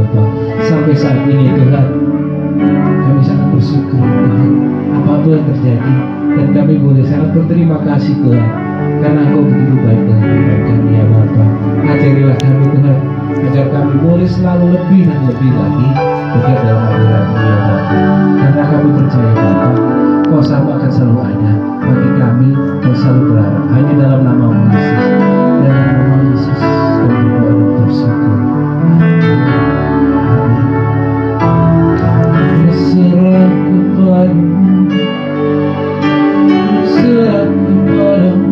Bapa. Sampai saat ini Tuhan, kami sangat bersyukur Tuhan, apapun yang terjadi, dan kami boleh sangat berterima kasih Tuhan, karena Engkau begitu baik dalam kehidupan kami ya Bapa. Ajarilah kami Tuhan, agar kami boleh selalu lebih dan lebih lagi dekat dalam hadirat-Mu ya Bapa. Karena kami percaya Bapa, kuasa-Mu akan selalu ada bagi kami dan selalu berharap hanya dalam nama-Mu Yesus. Dalam nama Yesus kami berdoa dan bersyukur. Amin. Serahku padamu, serahku padamu.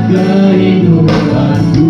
Kehidupanku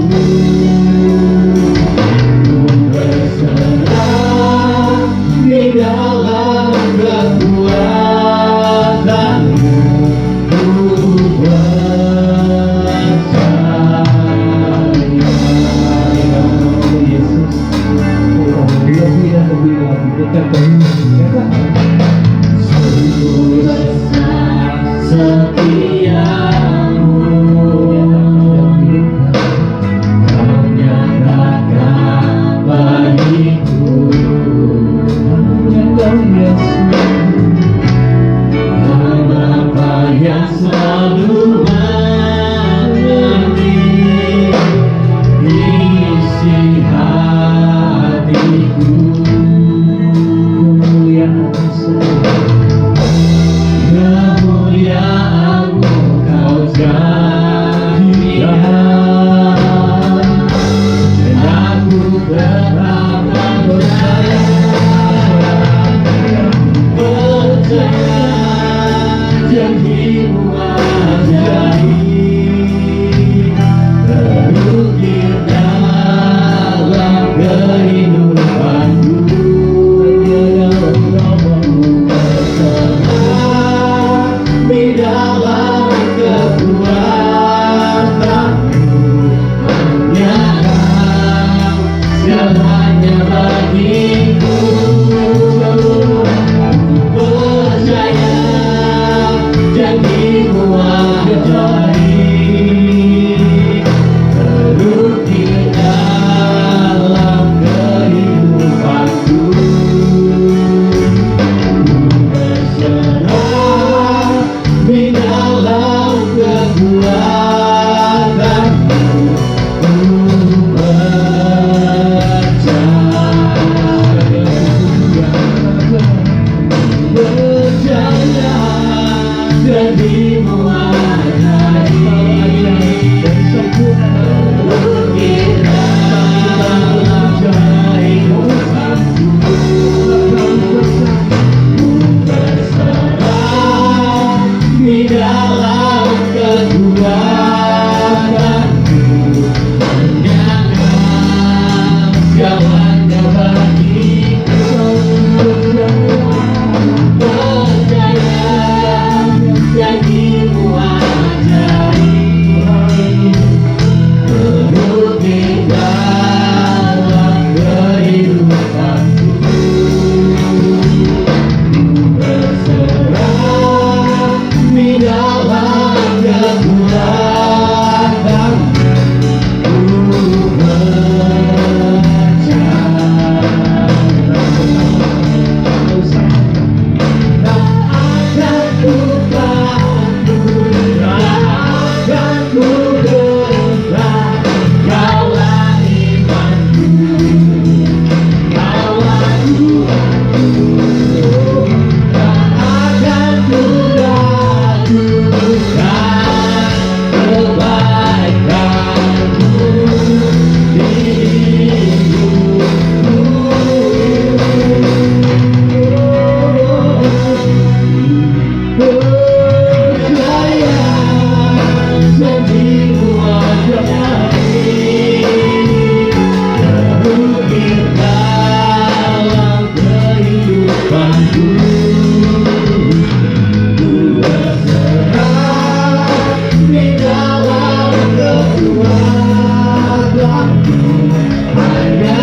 hanya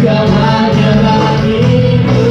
kau hanya bagiku.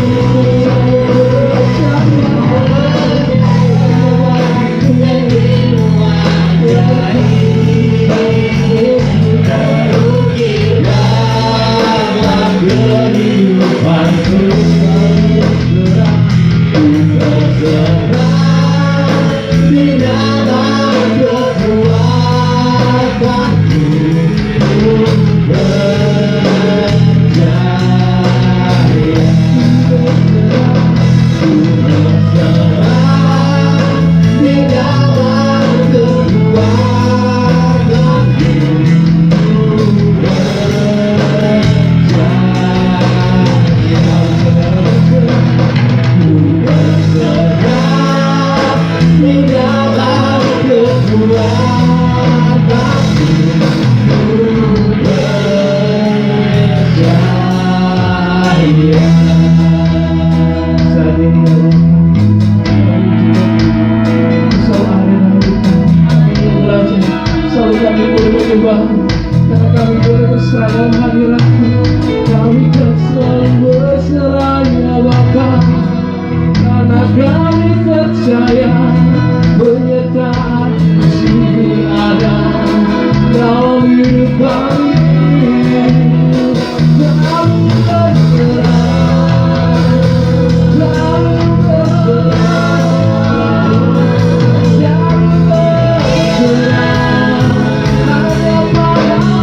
Karena kami boleh bersama dalam hadirat-Mu, kami kan selalu berserahnya Bapa. Karena kami percaya penyertaan Kasih-Mu ada dalam hidup kami. Kami berserah, kami berserah, kami berserah hanya padamu.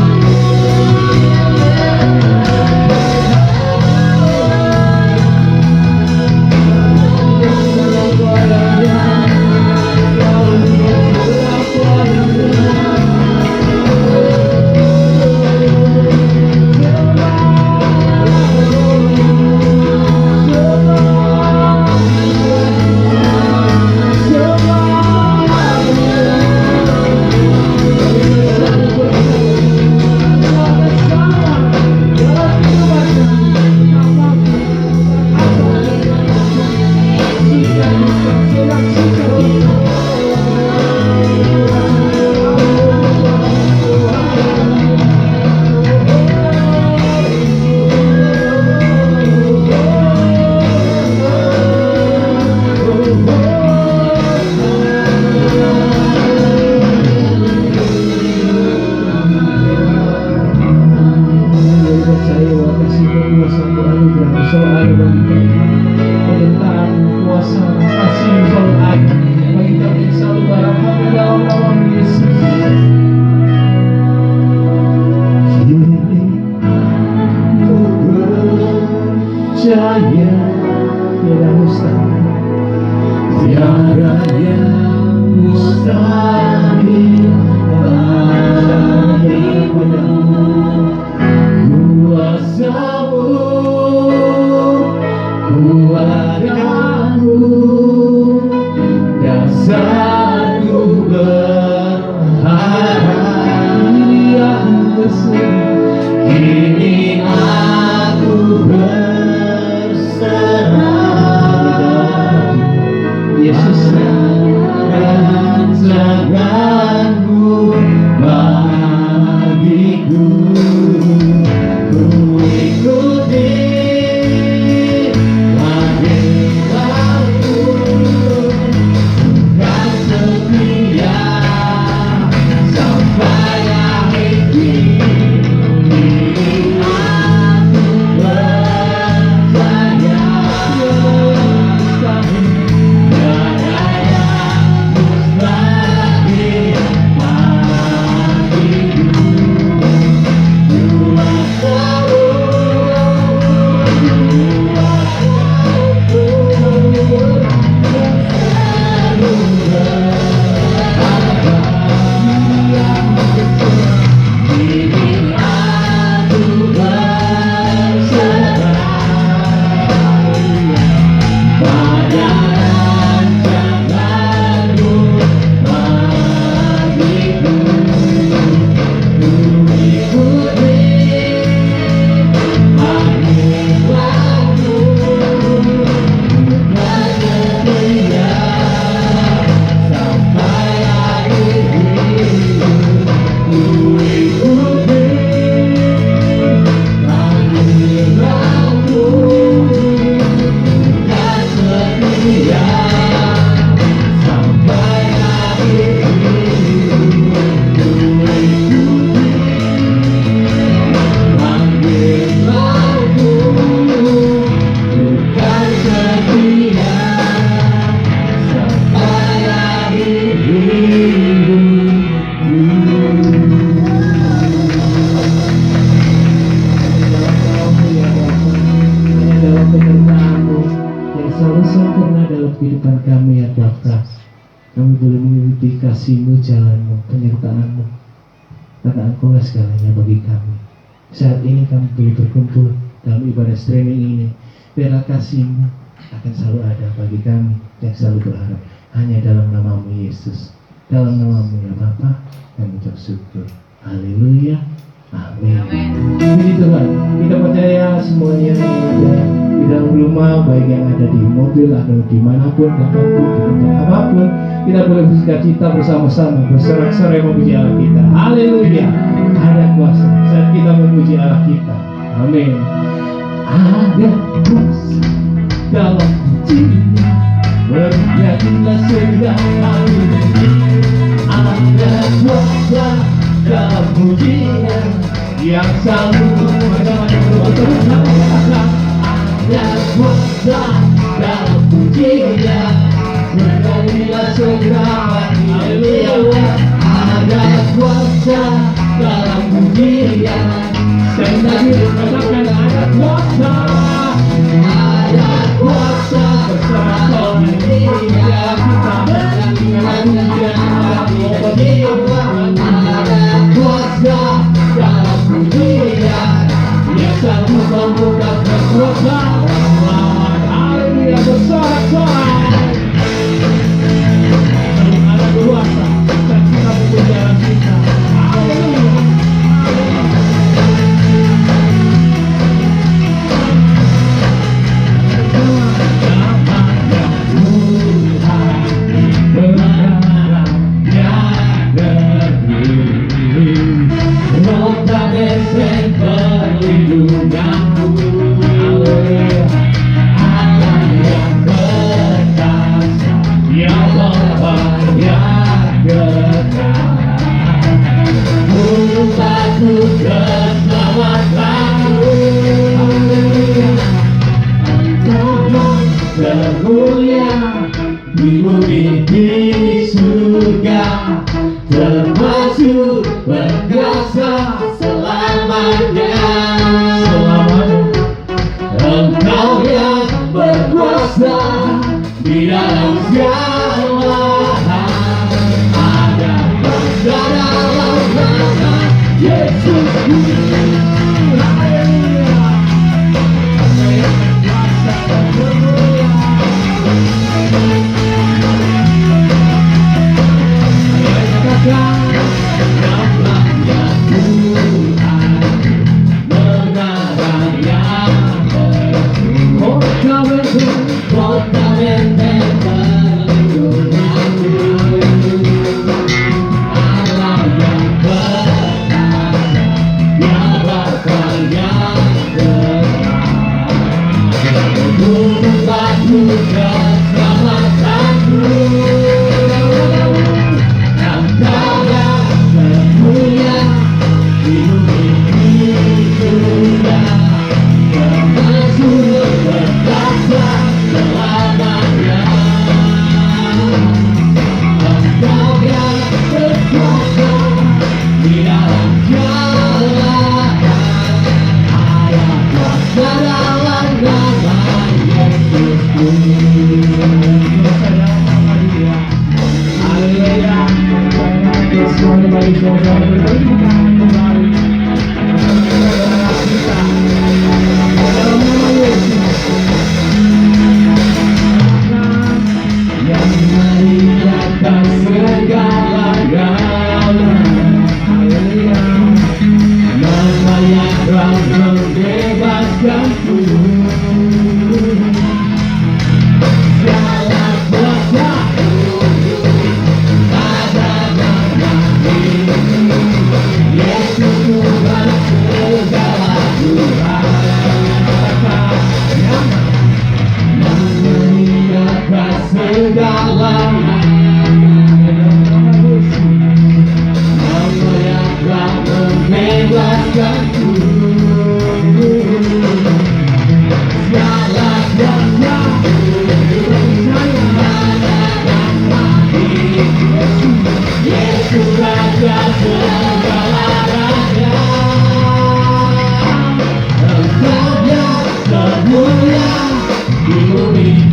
kasih-Mu, jalan-Mu, penyertaan-Mu, karena Engkau segalanya bagi kami. Saat ini kami boleh berkumpul dalam ibadah streaming ini, biarlah kasih-Mu akan selalu ada bagi kami yang selalu berharap hanya dalam nama-Mu Yesus. Dalam nama-Mu ya Bapa, kami ucap syukur. Haleluya. Amin. Puji Tuhan, kita percaya semuanya yang ada di dalam rumah, baik yang ada di mobil atau dimanapun, kapanpun, di tempat apapun, kita boleh bersuka-cita bersama-sama, bersorak-sorai memuji Allah kita. Haleluya. Ada kuasa saat kita memuji Allah kita. Amin. Ada kuasa dalam pujian, bernyanyilah segala puji. Ada kuasa dalam pujian yang selalu berkata. Ada kuasa dalam pujian, bernyanyilah segala. Haleluya. Ada kuasa dalam pujian. Sekali lagi katakan ada kuasa. Ada kuasa bersama dia kita dengan ada kuasa dalam pujian yang selalu membuka kekuatan. Haleluya, bersorak-sorai. Ada kuasa dan kita memuji Allah kita. Haleluya. Termasuk berkuasa selamanya. Engkau yang berkuasa di dalam segala hal. Ada kuasa dalam nama Yesus. Haleluya. Kuasa dan kemuliaan. Namanya Tuhan, mengarahnya kota benteng perlindungan. Allah yang perkasa, yang Bapa yang dekat, untuk batu keselamatanku.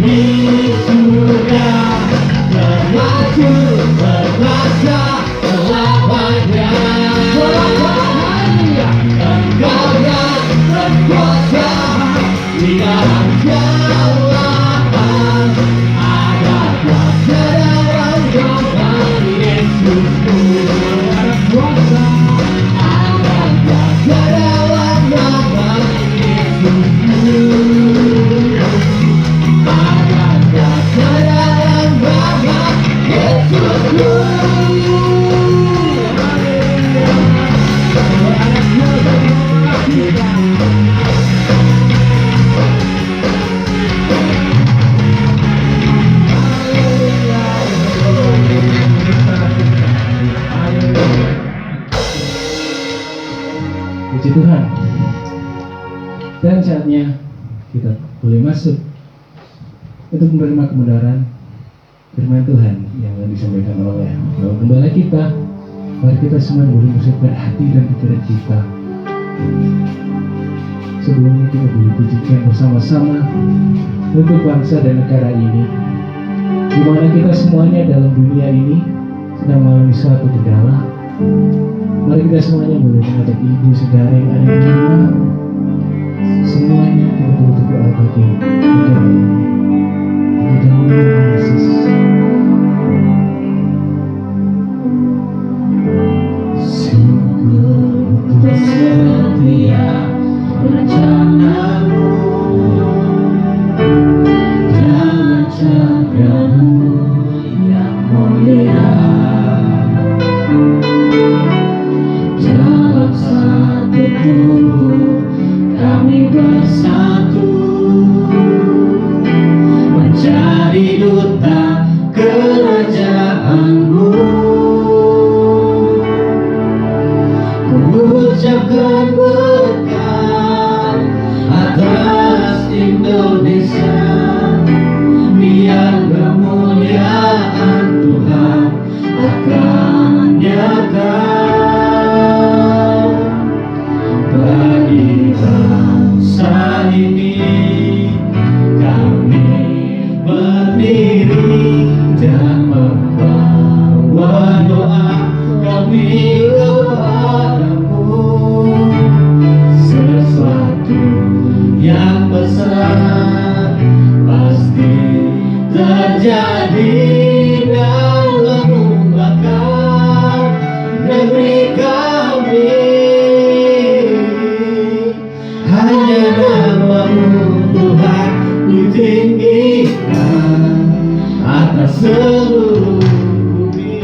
Di surga termasuk berkuasa Puji Tuhan. Dan saatnya kita boleh masuk untuk menerima kebenaran firman Tuhan yang akan disampaikan oleh Bapak Gembala kita. Mari kita semua boleh bersiapkan hati dan pikiran kita. Sebelumnya kita boleh pujikan bersama-sama untuk bangsa dan negara ini, di mana kita semuanya dalam dunia ini sedang mengalami suatu kendala. Mari kita semuanya boleh mengajak ibu saudara yang ada di rumah, semuanya kita boleh berdoa bagi negara ini. Di dalam nama Yesus. Syukur untuk setiap rencanamu dan rencanamu yang mulia. Dalam satu tubuh kami bersatu mencari duta kerajaanmu. Mengucapkan berkat atas Indonesia, biar kemuliaan Tuhan akan nyata bagi bangsa ini. Kami berdiri dan membawa doa kami kepadamu. Sesuatu yang besar pasti terjadi dan mengubahkan negeri kami. Hanya namamu Tuhan ditinggikan atas seluruh bumi.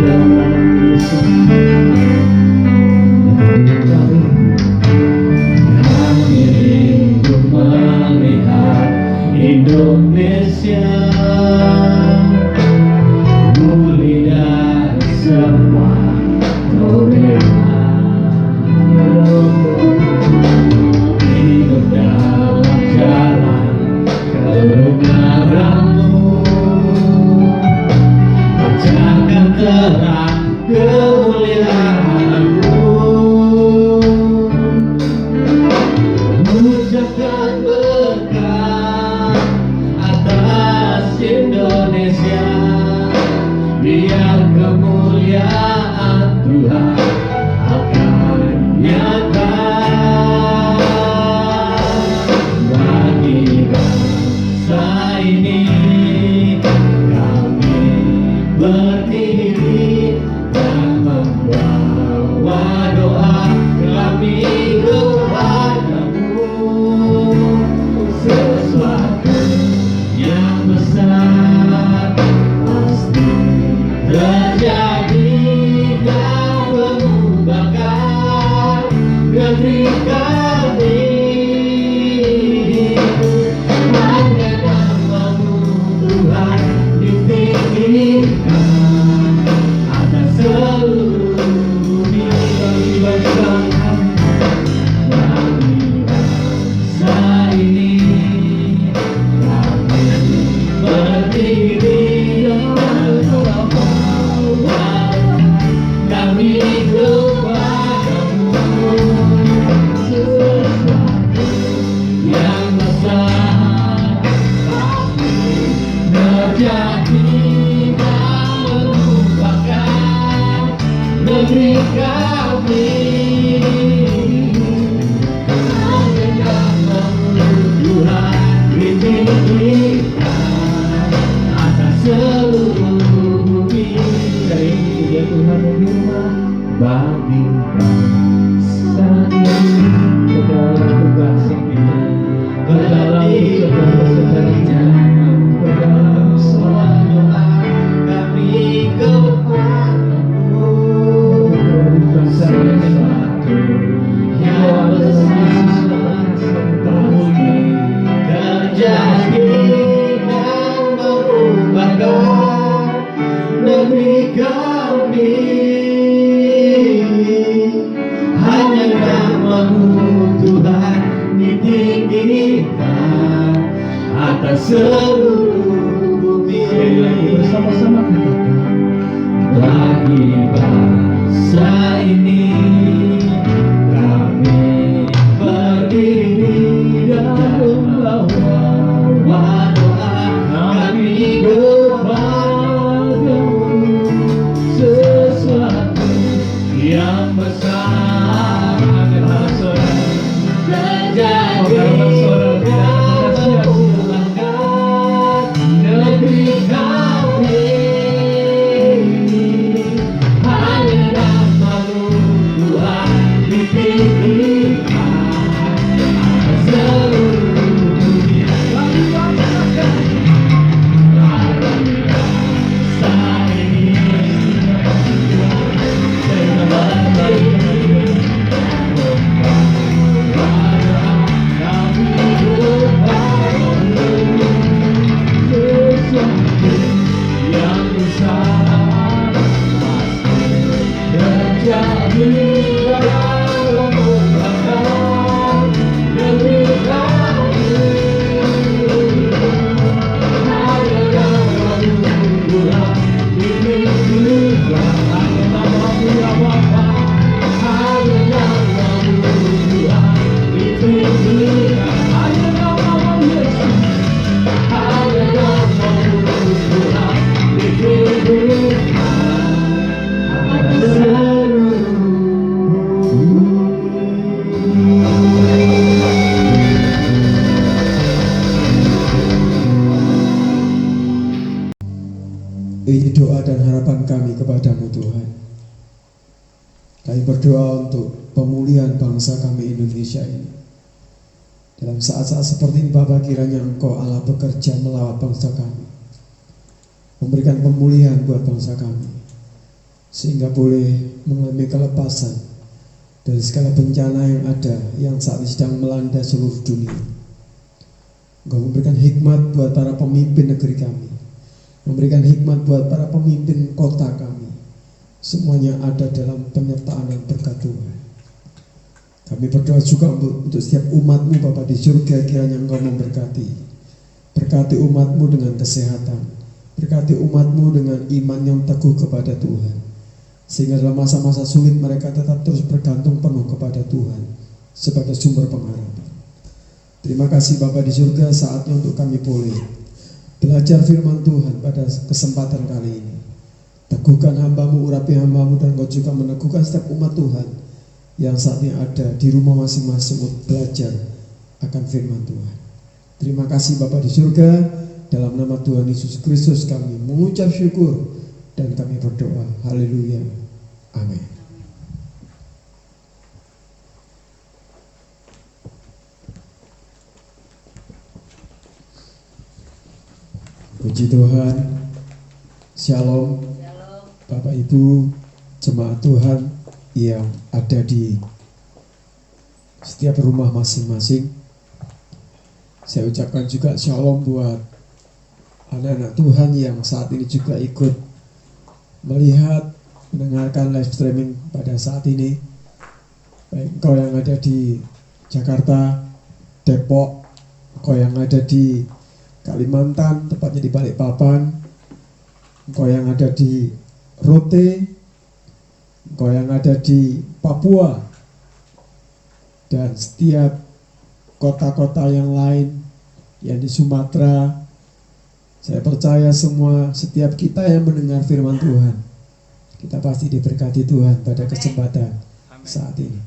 Dalam nama Yesus, kami rindu melihat Indonesia pulih dari semua problema. Hidup dalam jalan kebenaran-Mu, pecahkan terang kemuliaan-Mu. Mengucapkan berkat atas Indonesia, biar kemuliaan Tuhan akan nyata bagi bangsa ini. Kami berdiri dan membawa doa kami kepadamu. Sesuatu yang besar pasti terjadi dan mengubahkan negeri kami. Hanya namamu Tuhan ditinggikan atas seluruh bumi. Bagi bangsa ini, kami berdiri dan membawa kami kepadamu. Sesuatu yang besar pasti terjadi dan mengubahkan negeri kami. Hanya namamu Tuhan ditinggikan atas seluruh bumi. Dari puja Tuhan firman bagi bangsa ini, berdalam tugas kita, berdalam kebesarannya, berdalam semua doa kami kepadamu. Bangsa sesuatu yang besar pasti terjadi dan mengubahkan negeri kami. seluruh bumi. Sekali lagi bersama-sama katakan, Bagi bangsa ini kami berdiri dan membawa doa kami kepadamu, sesuatu yang besar akan terjadi. Negeri kami hanya namamu Tuhan dipikirkan seluruh dunia. Bagi bangsa ini yang besar terjadi dalam pembangunan negeri kami. Hanya namamu Tuhan dipikirkan, hanya namamu ya Bapa, hanya namamu Tuhan dipikirkan, hanya namamu Yesus, hanya namamu Tuhan dipikirkan. Ini doa dan harapan kami kepadamu Tuhan. Kami berdoa untuk pemulihan bangsa kami Indonesia ini. Dalam saat-saat seperti ini Bapa, kiranya Engkau Allah bekerja melawat bangsa kami, memberikan pemulihan buat bangsa kami, sehingga boleh mengalami kelepasan dari segala bencana yang ada yang saat ini sedang melanda seluruh dunia. Engkau memberikan hikmat buat para pemimpin negeri kami, memberikan hikmat buat para pemimpin kota kami. Semuanya ada dalam penyertaan dan berkat Tuhan. Kami berdoa juga untuk setiap umat-Mu Bapa di surga, kiranya Engkau memberkati. Berkati umat-Mu dengan kesehatan, berkati umat-Mu dengan iman yang teguh kepada Tuhan, sehingga dalam masa-masa sulit mereka tetap terus bergantung penuh kepada Tuhan sebagai sumber pengharapan. Terima kasih Bapa di surga, saatnya untuk kami boleh belajar firman Tuhan pada kesempatan kali ini. Teguhkan hamba-Mu, urapi hamba-Mu, dan Engkau juga meneguhkan setiap umat Tuhan yang saat ini ada di rumah masing-masing untuk belajar akan firman Tuhan. Terima kasih Bapa di surga, dalam nama Tuhan Yesus Kristus kami mengucap syukur dan kami berdoa. Haleluya. Amin. Puji Tuhan. Shalom. Bapak Ibu jemaat Tuhan yang ada di setiap rumah masing-masing. Saya ucapkan juga shalom buat anak-anak Tuhan yang saat ini juga ikut melihat, mendengarkan live streaming pada saat ini. Baik engkau yang ada di Jakarta, Depok, engkau yang ada di Kalimantan, tepatnya di Balikpapan, engkau yang ada di Rote, engkau yang ada di Papua, dan setiap kota-kota yang lain yang di Sumatera. Saya percaya semua, setiap kita yang mendengar firman Tuhan, kita pasti diberkati Tuhan pada kesempatan saat ini.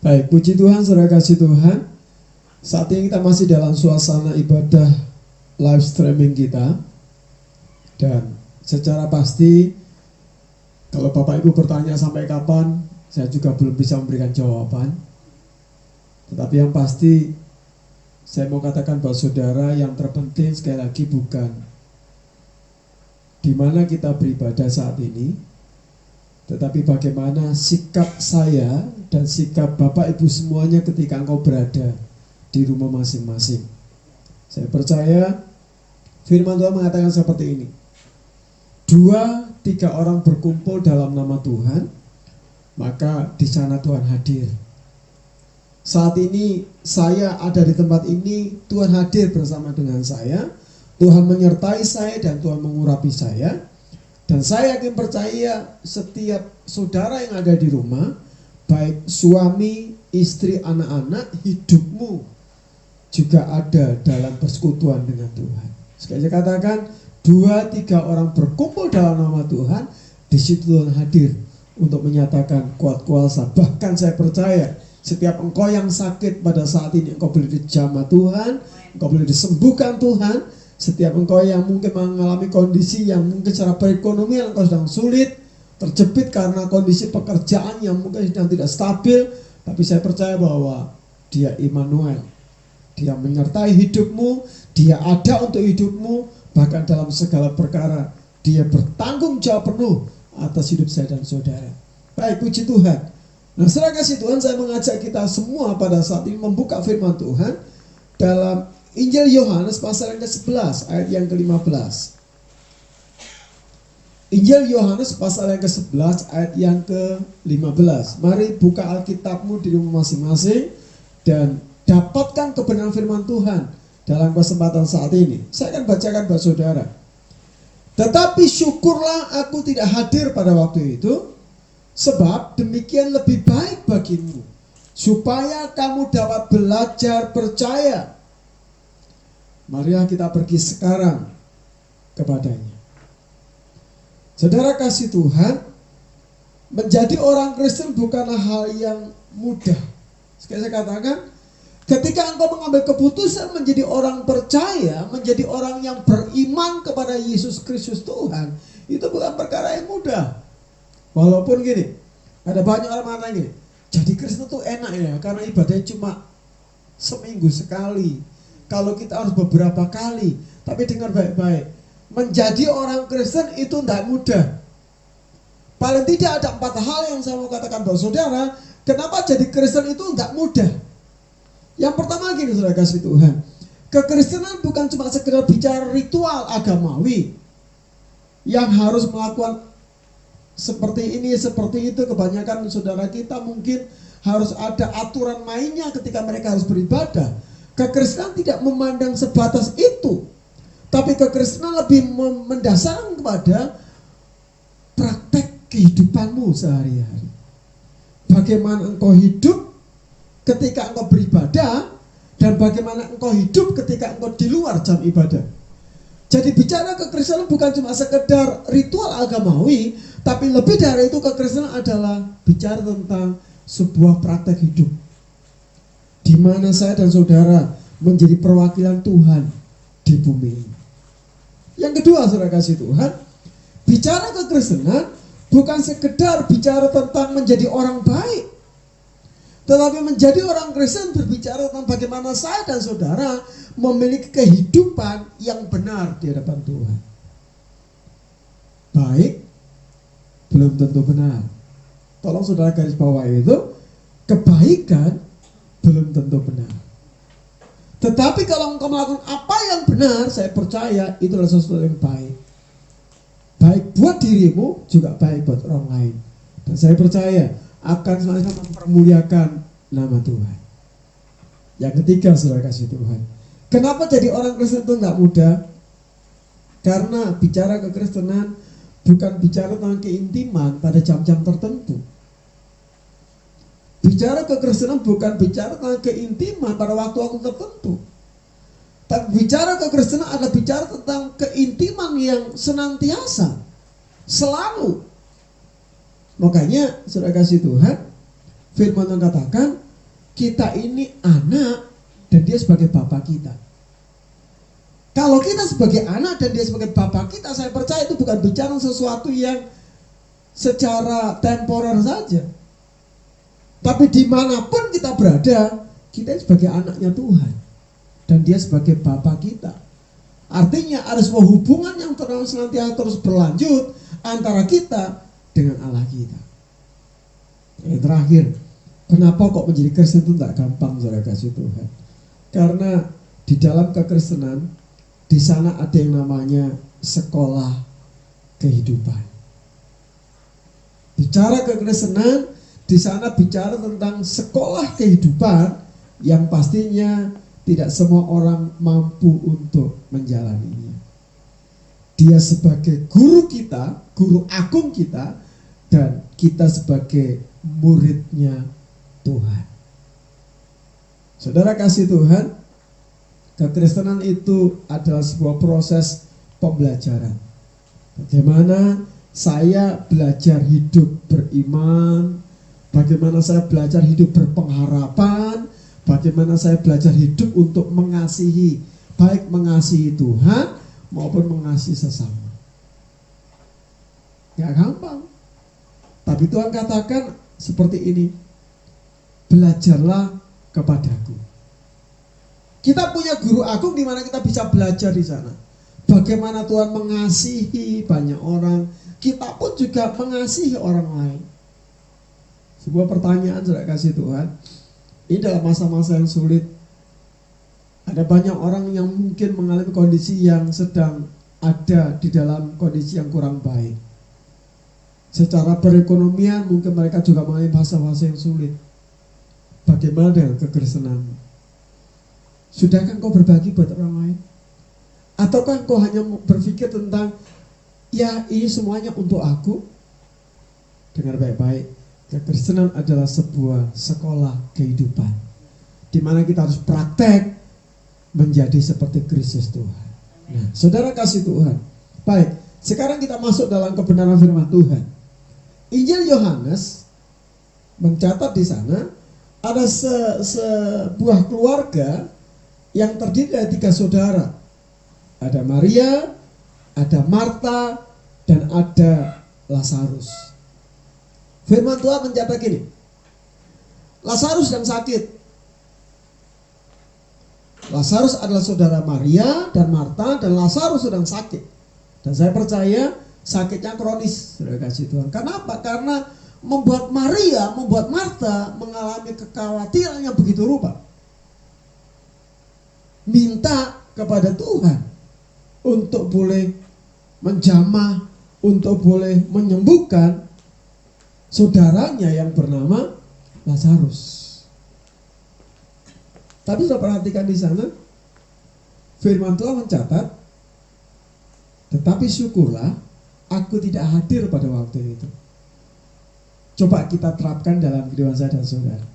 Baik, puji Tuhan, saudara kasih Tuhan. Saat ini kita masih dalam suasana ibadah live streaming kita. Dan secara pasti, kalau Bapak Ibu bertanya sampai kapan, saya juga belum bisa memberikan jawaban. Tetapi yang pasti, saya mau katakan bahwa saudara, yang terpenting sekali lagi bukan di mana kita beribadah saat ini, tetapi bagaimana sikap saya dan sikap Bapak Ibu semuanya ketika engkau berada di rumah masing-masing. Saya percaya firman Tuhan mengatakan seperti ini. 2-3 orang berkumpul dalam nama Tuhan, maka di sana Tuhan hadir. Saat ini saya ada di tempat ini, Tuhan hadir bersama dengan saya, Tuhan menyertai saya dan Tuhan mengurapi saya. Dan saya yakin percaya setiap saudara yang ada di rumah, baik suami, istri, anak-anak, hidupmu juga ada dalam persekutuan dengan Tuhan. Sekali saya katakan, 2-3 orang berkumpul dalam nama Tuhan, di situ Tuhan hadir untuk menyatakan kuat kuasa. Bahkan saya percaya setiap engkau yang sakit pada saat ini, engkau boleh dijamah Tuhan, engkau boleh disembuhkan Tuhan. Setiap engkau yang mungkin mengalami kondisi yang mungkin secara perekonomian engkau sedang sulit, terjepit karena kondisi pekerjaan yang mungkin sedang tidak stabil, tapi saya percaya bahwa Dia Immanuel, Dia menyertai hidupmu, Dia ada untuk hidupmu, bahkan dalam segala perkara Dia bertanggung jawab penuh atas hidup saya dan saudara. Baik, puji Tuhan. Nah, saudara kasih Tuhan, saya mengajak kita semua pada saat ini membuka firman Tuhan dalam Injil Yohanes pasal yang ke-11 ayat yang ke-15. Injil Yohanes pasal yang ke-11 ayat yang ke-15. Mari buka Alkitabmu di rumah masing-masing dan dapatkan kebenaran firman Tuhan dalam kesempatan saat ini. Saya akan bacakan buat saudara. Tetapi syukurlah aku tidak hadir pada waktu itu, sebab demikian lebih baik bagimu, supaya kamu dapat belajar percaya. Marilah kita pergi sekarang kepadanya. Saudara kasih Tuhan, menjadi orang Kristen bukanlah hal yang mudah. Sekali saya katakan, ketika engkau mengambil keputusan menjadi orang percaya, menjadi orang yang beriman kepada Yesus Kristus Tuhan, itu bukan perkara yang mudah. Walaupun gini, ada banyak orang mengatakan gini, jadi Kristen itu enak ya, karena ibadahnya cuma seminggu sekali. Kalau kita harus beberapa kali. Tapi dengar baik-baik, menjadi orang Kristen itu tidak mudah. Paling tidak ada 4 hal yang saya mau katakan buat saudara, kenapa jadi Kristen itu tidak mudah. Yang pertama gini, saudara kasih Tuhan, kekristenan bukan cuma sekedar bicara ritual agamawi yang harus melakukan seperti ini, seperti itu. Kebanyakan saudara kita mungkin harus ada aturan mainnya ketika mereka harus beribadah. Kekristenan tidak memandang sebatas itu, tapi kekristenan lebih mendasarkan kepada praktek kehidupanmu sehari-hari. Bagaimana engkau hidup ketika engkau beribadah, dan bagaimana engkau hidup ketika engkau di luar jam ibadah. Jadi bicara kekristenan bukan cuma sekedar ritual agamawi, tapi lebih dari itu kekristenan adalah bicara tentang sebuah praktek hidup, di mana saya dan saudara menjadi perwakilan Tuhan di bumi ini. Yang kedua, saudara kasih Tuhan, bicara kekristenan bukan sekedar bicara tentang menjadi orang baik, tetapi menjadi orang Kristen berbicara tentang bagaimana saya dan saudara memiliki kehidupan yang benar di hadapan Tuhan. Baik belum tentu benar. Tolong saudara garis bawah itu, kebaikan belum tentu benar. Tetapi kalau engkau melakukan apa yang benar, saya percaya itu adalah sesuatu yang baik. Baik buat dirimu, juga baik buat orang lain. Dan saya percaya akan selalu mempermuliakan nama Tuhan. Yang ketiga, saudara kasih Tuhan, kenapa jadi orang Kristen itu nggak mudah? Karena bicara kekristenan bukan bicara tentang keintiman pada jam-jam tertentu. Bicara kekristenan bukan bicara tentang keintiman pada waktu-waktu tertentu. Tapi bicara kekristenan adalah bicara tentang keintiman yang senantiasa, selalu. Makanya saudara kasih Tuhan, firman Tuhan katakan, kita ini anak dan dia sebagai bapa kita. Kalau kita sebagai anak dan dia sebagai bapa kita, saya percaya itu bukan bicara sesuatu yang secara temporer saja. Tapi dimanapun kita berada, kita sebagai anaknya Tuhan dan dia sebagai bapa kita. Artinya ada sebuah hubungan yang senantiasa terus berlanjut antara kita dengan Allah kita. Yang terakhir, kenapa kok menjadi Kristen itu tidak gampang, saudara kasih Tuhan? Karena di dalam kekristenan, di sana ada yang namanya sekolah kehidupan. Bicara kekristenan, di sana bicara tentang sekolah kehidupan yang pastinya tidak semua orang mampu untuk menjalaninya. Dia sebagai guru kita, guru agung kita, dan kita sebagai muridnya Tuhan. Saudara kasih Tuhan, kekristenan itu adalah sebuah proses pembelajaran. Bagaimana saya belajar hidup beriman, bagaimana saya belajar hidup berpengharapan, bagaimana saya belajar hidup untuk mengasihi, baik mengasihi Tuhan maupun mengasihi sesama. Gak gampang. Tapi Tuhan katakan seperti ini, belajarlah kepadaku. Kita punya guru agung di mana kita bisa belajar di sana. Bagaimana Tuhan mengasihi banyak orang, kita pun juga mengasihi orang lain. Sebuah pertanyaan sudah kasih Tuhan. Ini dalam masa-masa yang sulit. Ada banyak orang yang mungkin mengalami kondisi yang sedang ada di dalam kondisi yang kurang baik. Secara perekonomian mungkin mereka juga mengalami fase-fase yang sulit. Bagaimana dengan kekristenanmu? Sudahkah engkau berbagi buat orang lain? Ataukah engkau hanya berpikir tentang, ya ini semuanya untuk aku? Dengar baik-baik, kekristenan adalah sebuah sekolah kehidupan, di mana kita harus praktek menjadi seperti Kristus Tuhan. Nah, saudara kasih Tuhan. Baik, sekarang kita masuk dalam kebenaran firman Tuhan. Injil Yohanes mencatat di sana ada sebuah keluarga yang terdiri dari 3 saudara. Ada Maria, ada Marta, dan ada Lazarus. Firman Tuhan mencatat gini, Lazarus sedang sakit. Lazarus adalah saudara Maria dan Marta, dan Lazarus sedang sakit. Dan saya percaya sakitnya kronis, saudara kasih Tuhan. Kenapa? Karena membuat Maria, membuat Marta mengalami kekhawatiran yang begitu rupa. Minta kepada Tuhan untuk boleh menjamah, untuk boleh menyembuhkan saudaranya yang bernama Lazarus. Tapi sudah perhatikan di sana, firman Tuhan mencatat, tetapi syukurlah aku tidak hadir pada waktu itu. Coba kita terapkan dalam kehidupan saya dan saudara.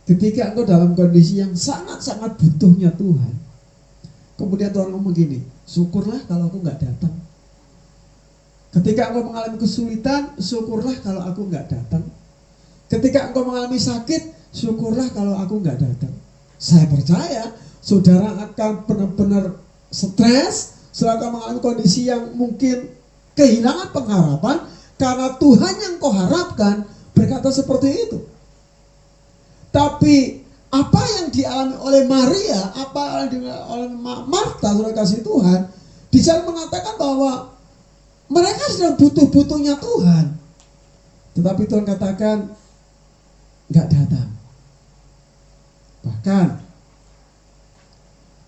Ketika engkau dalam kondisi yang sangat-sangat butuhnya Tuhan, kemudian Tuhan ngomong gini, syukurlah kalau aku nggak datang. Ketika engkau mengalami kesulitan, syukurlah kalau aku nggak datang. Ketika engkau mengalami sakit, syukurlah kalau aku nggak datang. Saya percaya saudara akan benar-benar stres, saudara akan mengalami kondisi yang mungkin kehilangan pengharapan, karena Tuhan yang kau harapkan berkata seperti itu. Tapi apa yang dialami oleh Maria, apa yang dialami oleh Marta, saudara kasih Tuhan, di sana mengatakan bahwa mereka sedang butuh-butuhnya Tuhan. Tetapi Tuhan katakan nggak datang. Bahkan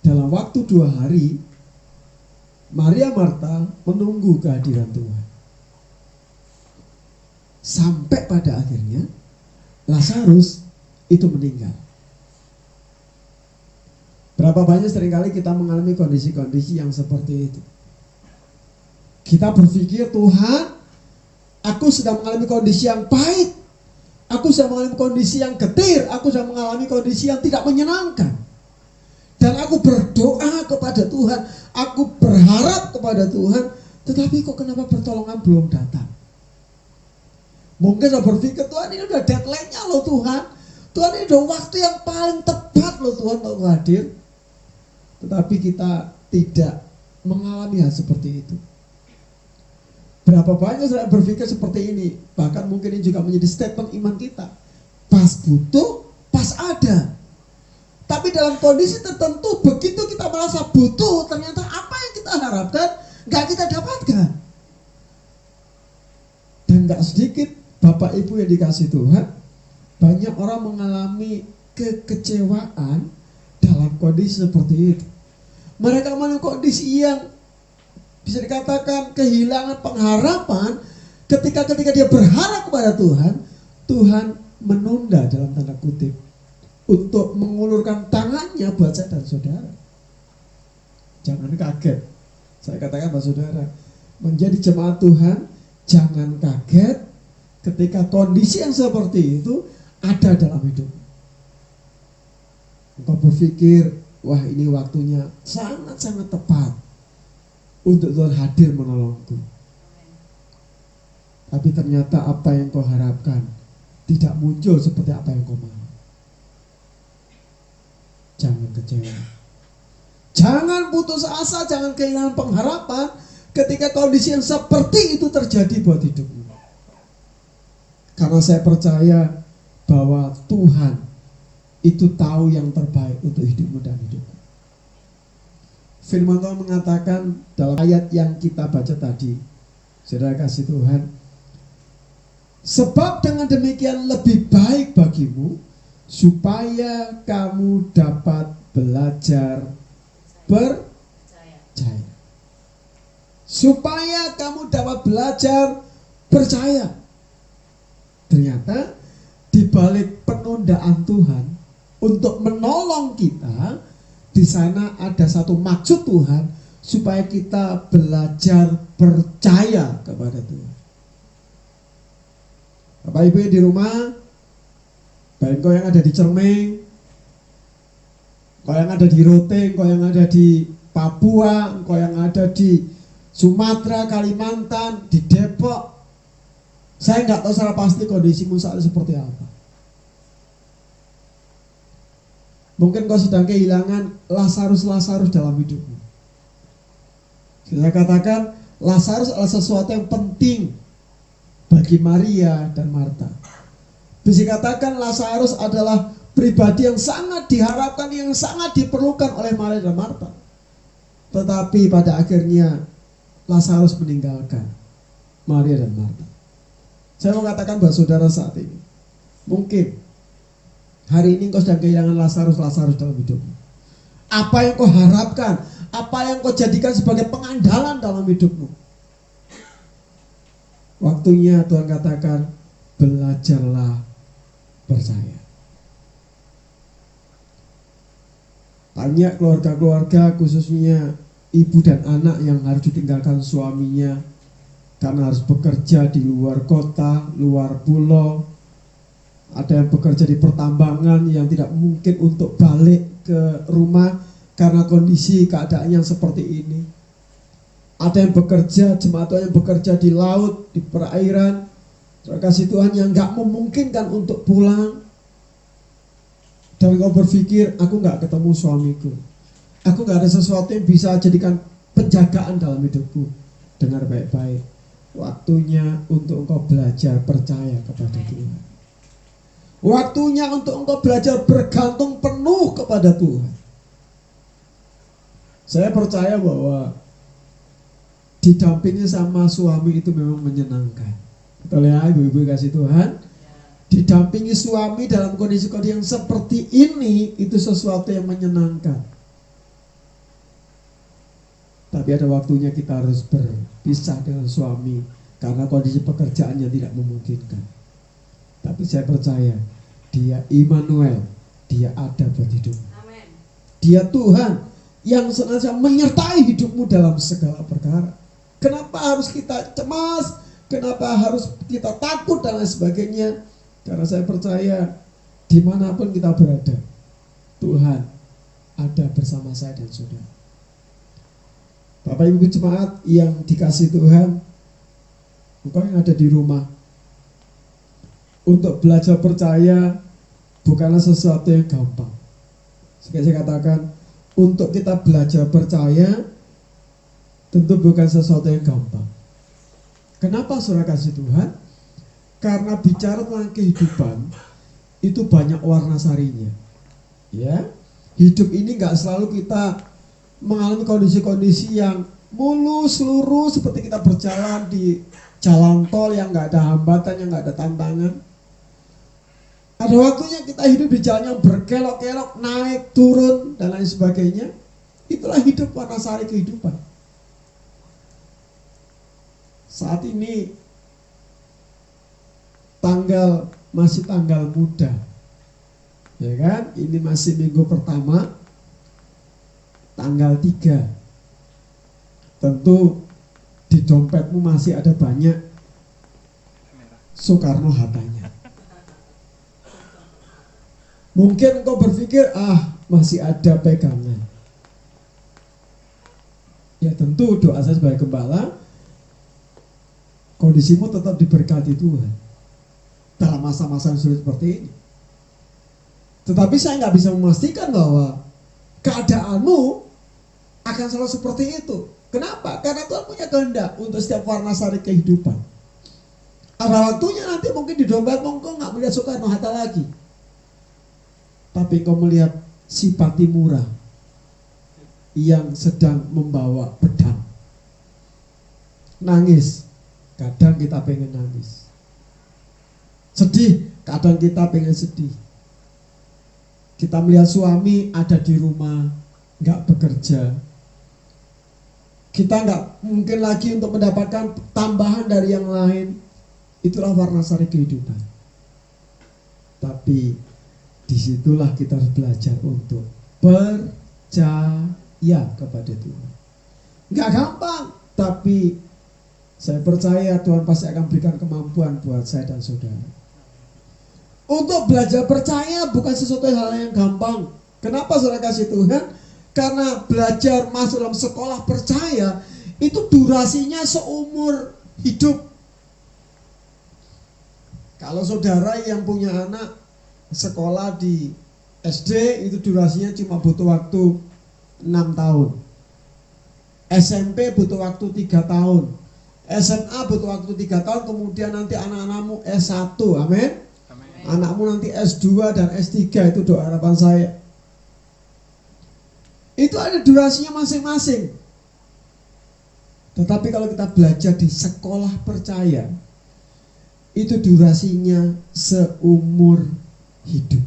dalam waktu 2 hari, Maria Marta menunggu kehadiran Tuhan. Sampai pada akhirnya Lazarus itu meninggal. Berapa banyak seringkali kita mengalami kondisi-kondisi yang seperti itu. Kita berpikir, Tuhan, aku sedang mengalami kondisi yang pahit, aku sedang mengalami kondisi yang getir, aku sedang mengalami kondisi yang tidak menyenangkan. Dan aku berdoa kepada Tuhan, aku berharap kepada Tuhan, tetapi kok kenapa pertolongan belum datang? Mungkin saya berpikir, Tuhan ini udah deadline-nya loh Tuhan. Tuhan ini udah waktu yang paling tepat loh Tuhan untuk hadir. Tetapi kita tidak mengalami hal seperti itu. Berapa banyak saya berpikir seperti ini. Bahkan mungkin ini juga menjadi statement iman kita. Pas butuh, pas ada. Tapi dalam kondisi tertentu, begitu kita merasa butuh, ternyata apa yang kita harapkan gak kita dapatkan. Dan gak sedikit Bapak Ibu yang dikasih Tuhan, banyak orang mengalami kekecewaan dalam kondisi seperti itu. Mereka mengalami kondisi yang bisa dikatakan kehilangan pengharapan ketika dia berharap kepada Tuhan, Tuhan menunda dalam tanda kutip untuk mengulurkan tangannya buat saya dan saudara. Jangan kaget. Saya katakan buat saudara, menjadi jemaat Tuhan, jangan kaget ketika kondisi yang seperti itu ada dalam hidup. Engkau berpikir, wah ini waktunya sangat-sangat tepat untuk Tuhan hadir menolongku. Tapi ternyata apa yang kau harapkan tidak muncul seperti apa yang kau mau. Jangan kecewa. Jangan putus asa, jangan kehilangan pengharapan ketika kondisi yang seperti itu terjadi buat hidupmu. Karena saya percaya bahwa Tuhan itu tahu yang terbaik untuk hidupmu dan hidupku. Firman Tuhan mengatakan dalam ayat yang kita baca tadi, saudara kasih Tuhan, sebab dengan demikian lebih baik bagimu supaya kamu dapat belajar percaya. Supaya kamu dapat belajar percaya. Ternyata di balik penundaan Tuhan untuk menolong kita, di sana ada satu maksud Tuhan supaya kita belajar percaya kepada Tuhan. Bapak Ibu yang di rumah, baik kau yang ada di Cermai, kau yang ada di Rote, kau yang ada di Papua, kau yang ada di Sumatera, Kalimantan, di Depok, saya nggak tahu secara pasti kondisimu saat ini seperti apa. Mungkin kau sedang kehilangan Lazarus dalam hidupmu. Saya katakan Lazarus adalah sesuatu yang penting bagi Maria dan Marta. Bisa katakan Lazarus adalah pribadi yang sangat diharapkan, yang sangat diperlukan oleh Maria dan Marta. Tetapi pada akhirnya Lazarus meninggalkan Maria dan Marta. Saya mau katakan buat saudara saat ini, mungkin hari ini kau sedang kehilangan Lazarus dalam hidupmu. Apa yang kau harapkan, apa yang kau jadikan sebagai pengandalan dalam hidupmu, waktunya Tuhan katakan, belajarlah percaya. Banyak keluarga-keluarga, khususnya ibu dan anak yang harus ditinggalkan suaminya karena harus bekerja di luar kota, luar pulau. Ada yang bekerja di pertambangan yang tidak mungkin untuk balik ke rumah karena kondisi keadaan yang seperti ini. Ada yang bekerja, jemaat Tuhan yang bekerja di laut, di perairan, kasih Tuhan yang gak memungkinkan untuk pulang. Dan kau berpikir, aku gak ketemu suamiku, aku gak ada sesuatu yang bisa jadikan penjagaan dalam hidupku. Dengar baik-baik, waktunya untuk engkau belajar percaya kepada Tuhan. Waktunya untuk engkau belajar bergantung penuh kepada Tuhan. Saya percaya bahwa didampingi sama suami itu memang menyenangkan. Betul ya ibu-ibu kasih Tuhan? Didampingi suami dalam kondisi-kondisi yang seperti ini, itu sesuatu yang menyenangkan. Tapi ada waktunya kita harus berpisah dengan suami karena kondisi pekerjaannya tidak memungkinkan. Tapi saya percaya Dia Immanuel, Dia ada buat hidupmu. Amen. Dia Tuhan yang senantiasa menyertai hidupmu dalam segala perkara. Kenapa harus kita cemas? Kenapa harus kita takut dan lain sebagainya? Karena saya percaya dimanapun kita berada, Tuhan ada bersama saya dan saudara. Bapak Ibu jemaat yang dikasih Tuhan, engkau yang ada di rumah, untuk belajar percaya bukanlah sesuatu yang gampang. Sekali saya katakan, untuk kita belajar percaya tentu bukan sesuatu yang gampang. Kenapa saudara kasih Tuhan? Karena bicara tentang kehidupan itu banyak warna sarinya. Ya, hidup ini nggak selalu kita mengalami kondisi-kondisi yang mulus lurus seperti kita berjalan di jalan tol yang nggak ada hambatan, yang nggak ada tantangan. Ada waktunya kita hidup di jalan yang berkelok-kelok, naik, turun, dan lain sebagainya. Itulah hidup, warna sari kehidupan. Saat ini masih tanggal muda, ya kan? Ini masih minggu pertama, tanggal 3. Tentu di dompetmu masih ada banyak Soekarno-Hattanya. Mungkin engkau berpikir, masih ada pegangan. Ya tentu doa saya sebagai gembala, kondisimu tetap diberkati Tuhan dalam masa-masa yang sulit seperti ini. Tetapi saya nggak bisa memastikan bahwa keadaanmu akan selalu seperti itu. Kenapa? Karena Tuhan punya kehendak untuk setiap warna sari kehidupan. Ada waktunya nanti mungkin di dompetmu engkau nggak melihat Soekarno-Hatta lagi, tapi engkau melihat si Patimura yang sedang membawa pedang. Nangis, kadang kita pengen nangis. Sedih, kadang kita pengen sedih. Kita melihat suami ada di rumah, nggak bekerja. Kita nggak mungkin lagi untuk mendapatkan tambahan dari yang lain. Itulah warna sari kehidupan. Tapi disitulah kita harus belajar untuk percaya kepada Tuhan. Nggak gampang, tapi saya percaya Tuhan pasti akan berikan kemampuan buat saya dan saudara. Untuk belajar percaya bukan sesuatu hal yang gampang. Kenapa saudara kasih Tuhan? Karena belajar masuk dalam sekolah percaya itu durasinya seumur hidup. Kalau saudara yang punya anak sekolah di SD itu durasinya cuma butuh waktu 6 tahun. SMP butuh waktu 3 tahun. SMA butuh waktu 3 tahun, kemudian nanti anak-anakmu S1, amin. Anakmu nanti S2 dan S3, itu doa harapan saya. Itu ada durasinya masing-masing. Tetapi kalau kita belajar di sekolah percaya, itu durasinya seumur hidup.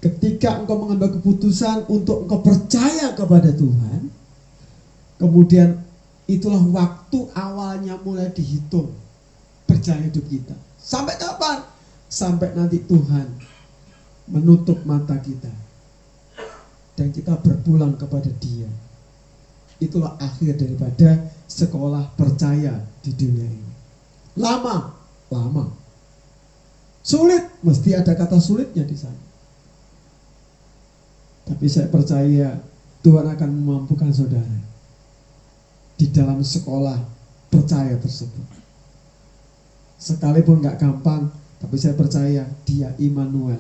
Ketika engkau mengambil keputusan untuk engkau percaya kepada Tuhan, kemudian itulah waktu awalnya mulai dihitung perjalanan hidup kita. Sampai kapan? Sampai nanti Tuhan menutup mata kita dan kita berpulang kepada Dia. Itulah akhir daripada sekolah percaya di dunia ini. Lama. Sulit, mesti ada kata sulitnya di sana. Tapi saya percaya Tuhan akan memampukan saudara di dalam sekolah percaya tersebut. Sekalipun gak gampang, tapi saya percaya Dia Immanuel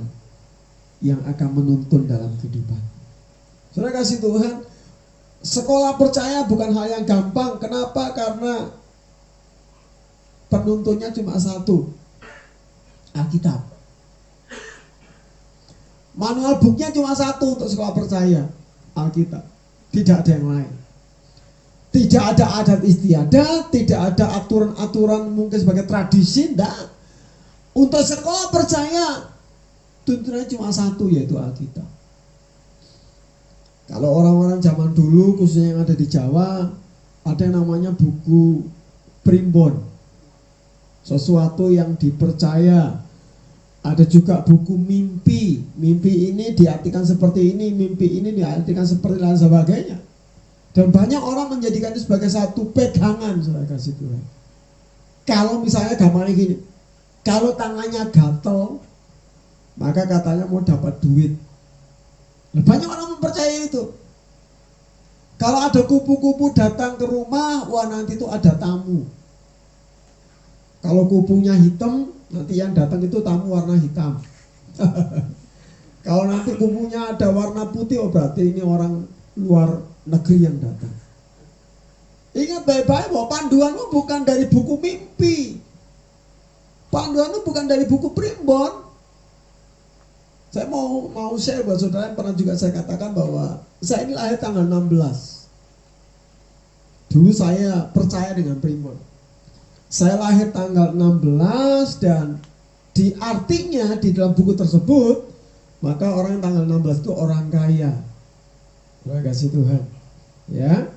yang akan menuntun dalam kehidupan. Saudara kasih Tuhan, sekolah percaya bukan hal yang gampang. Kenapa? Karena penuntunnya cuma satu, Alkitab. Manual booknya cuma satu untuk sekolah percaya, Alkitab. Tidak ada yang lain. Tidak ada adat istiadat, tidak ada aturan-aturan mungkin sebagai tradisi, enggak. Untuk sekolah percaya, tuntunannya cuma satu, yaitu Alkitab. Kalau orang-orang zaman dulu, khususnya yang ada di Jawa, ada yang namanya buku primbon. Sesuatu yang dipercaya. Ada juga buku mimpi. Mimpi ini diartikan seperti ini, mimpi ini diartikan seperti lain sebagainya. Dan banyak orang menjadikan itu sebagai satu pegangan, saudara kasih Tuhan. Kalau misalnya gambarnya gini, kalau tangannya gatel, maka katanya mau dapat duit. Nah, banyak orang mempercayai itu. Kalau ada kupu-kupu datang ke rumah, wah nanti itu ada tamu. Kalau kupunya hitam, nanti yang datang itu tamu warna hitam. Kalau nanti kupunya ada warna putih, oh berarti ini orang luar negeri yang datang. Ingat baik-baik bahwa panduanmu bukan dari buku mimpi. Panduanmu bukan dari buku primbon. Saya mau share buat saudara yang pernah juga saya katakan bahwa saya ini lahir tanggal 16. Dulu saya percaya dengan primbon. Saya lahir tanggal 16 dan di artinya di dalam buku tersebut, maka orang yang tanggal 16 itu orang kaya. Terima kasih Tuhan. Ya.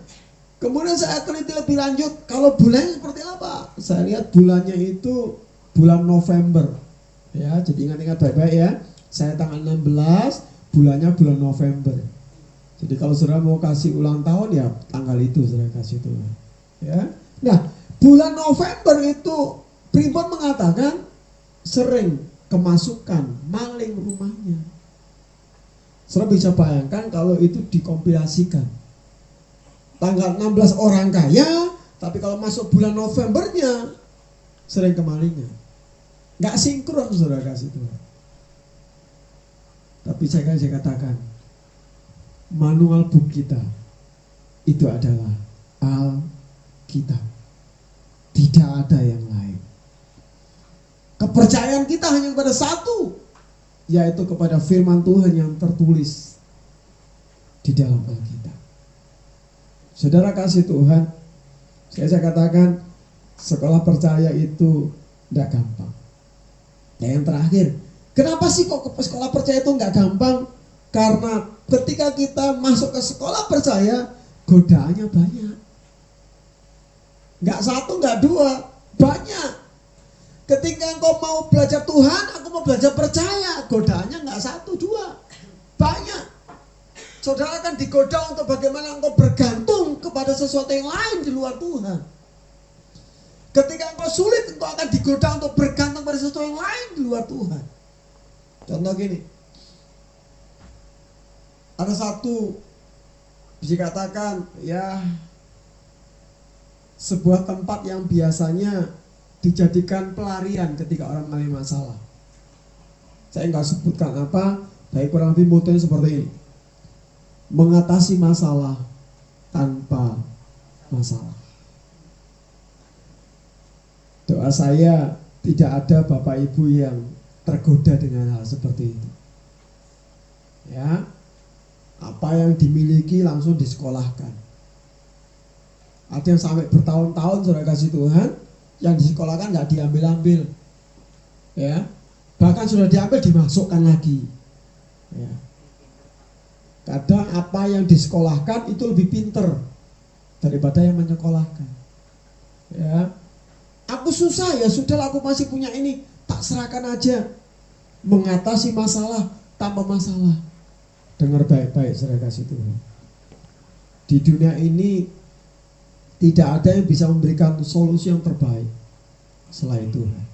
Kemudian saya teliti lebih lanjut, kalau bulannya seperti apa? Saya lihat bulannya itu bulan November. Ya, jadi ingat-ingat baik-baik ya. Saya tanggal 16, bulannya bulan November. Jadi kalau saudara mau kasih ulang tahun ya tanggal itu saudara kasih itu. Ya. Nah, bulan November itu Primbon mengatakan sering kemasukan maling rumahnya. Saudara bisa bayangkan kalau itu dikompilasikan. Tanggal 16 orang kaya, tapi kalau masuk bulan Novembernya sering kemalingan. Nggak sinkron saudara kasih Tuhan. Tapi saya katakan, manual book kita itu adalah Alkitab. Tidak ada yang lain. Kepercayaan kita hanya kepada satu, yaitu kepada firman Tuhan yang tertulis di dalam Alkitab. Saudara kasih Tuhan, saya katakan sekolah percaya itu tidak gampang. Dan yang terakhir, kenapa sih kok ke sekolah percaya itu nggak gampang? Karena ketika kita masuk ke sekolah percaya, godaannya banyak. Nggak satu, nggak dua, banyak. Ketika engkau mau belajar Tuhan, aku mau belajar percaya, godaannya nggak satu, dua, banyak. Saudara akan digoda untuk bagaimana engkau bergantung kepada sesuatu yang lain di luar Tuhan. Ketika engkau sulit, engkau akan digoda untuk bergantung pada sesuatu yang lain di luar Tuhan. Contoh gini, ada satu bisa katakan ya sebuah tempat yang biasanya dijadikan pelarian ketika orang mengalami masalah. Saya nggak sebutkan apa, tapi kurang lebih motonya seperti ini: mengatasi masalah tanpa masalah. Doa saya tidak ada Bapak Ibu yang tergoda dengan hal seperti itu. Ya, apa yang dimiliki langsung disekolahkan. Ada yang sampai bertahun-tahun saudara kasih Tuhan, yang disekolahkan nggak diambil-ambil. Ya, bahkan sudah diambil dimasukkan lagi. Ya. Kadang apa yang disekolahkan itu lebih pinter daripada yang menyekolahkan. Ya, aku susah ya sudahlah, aku masih punya ini, tak serahkan aja. Mengatasi masalah tanpa masalah. Dengar baik-baik saudara kasih Tuhan. Di dunia ini tidak ada yang bisa memberikan solusi yang terbaik selain Tuhan.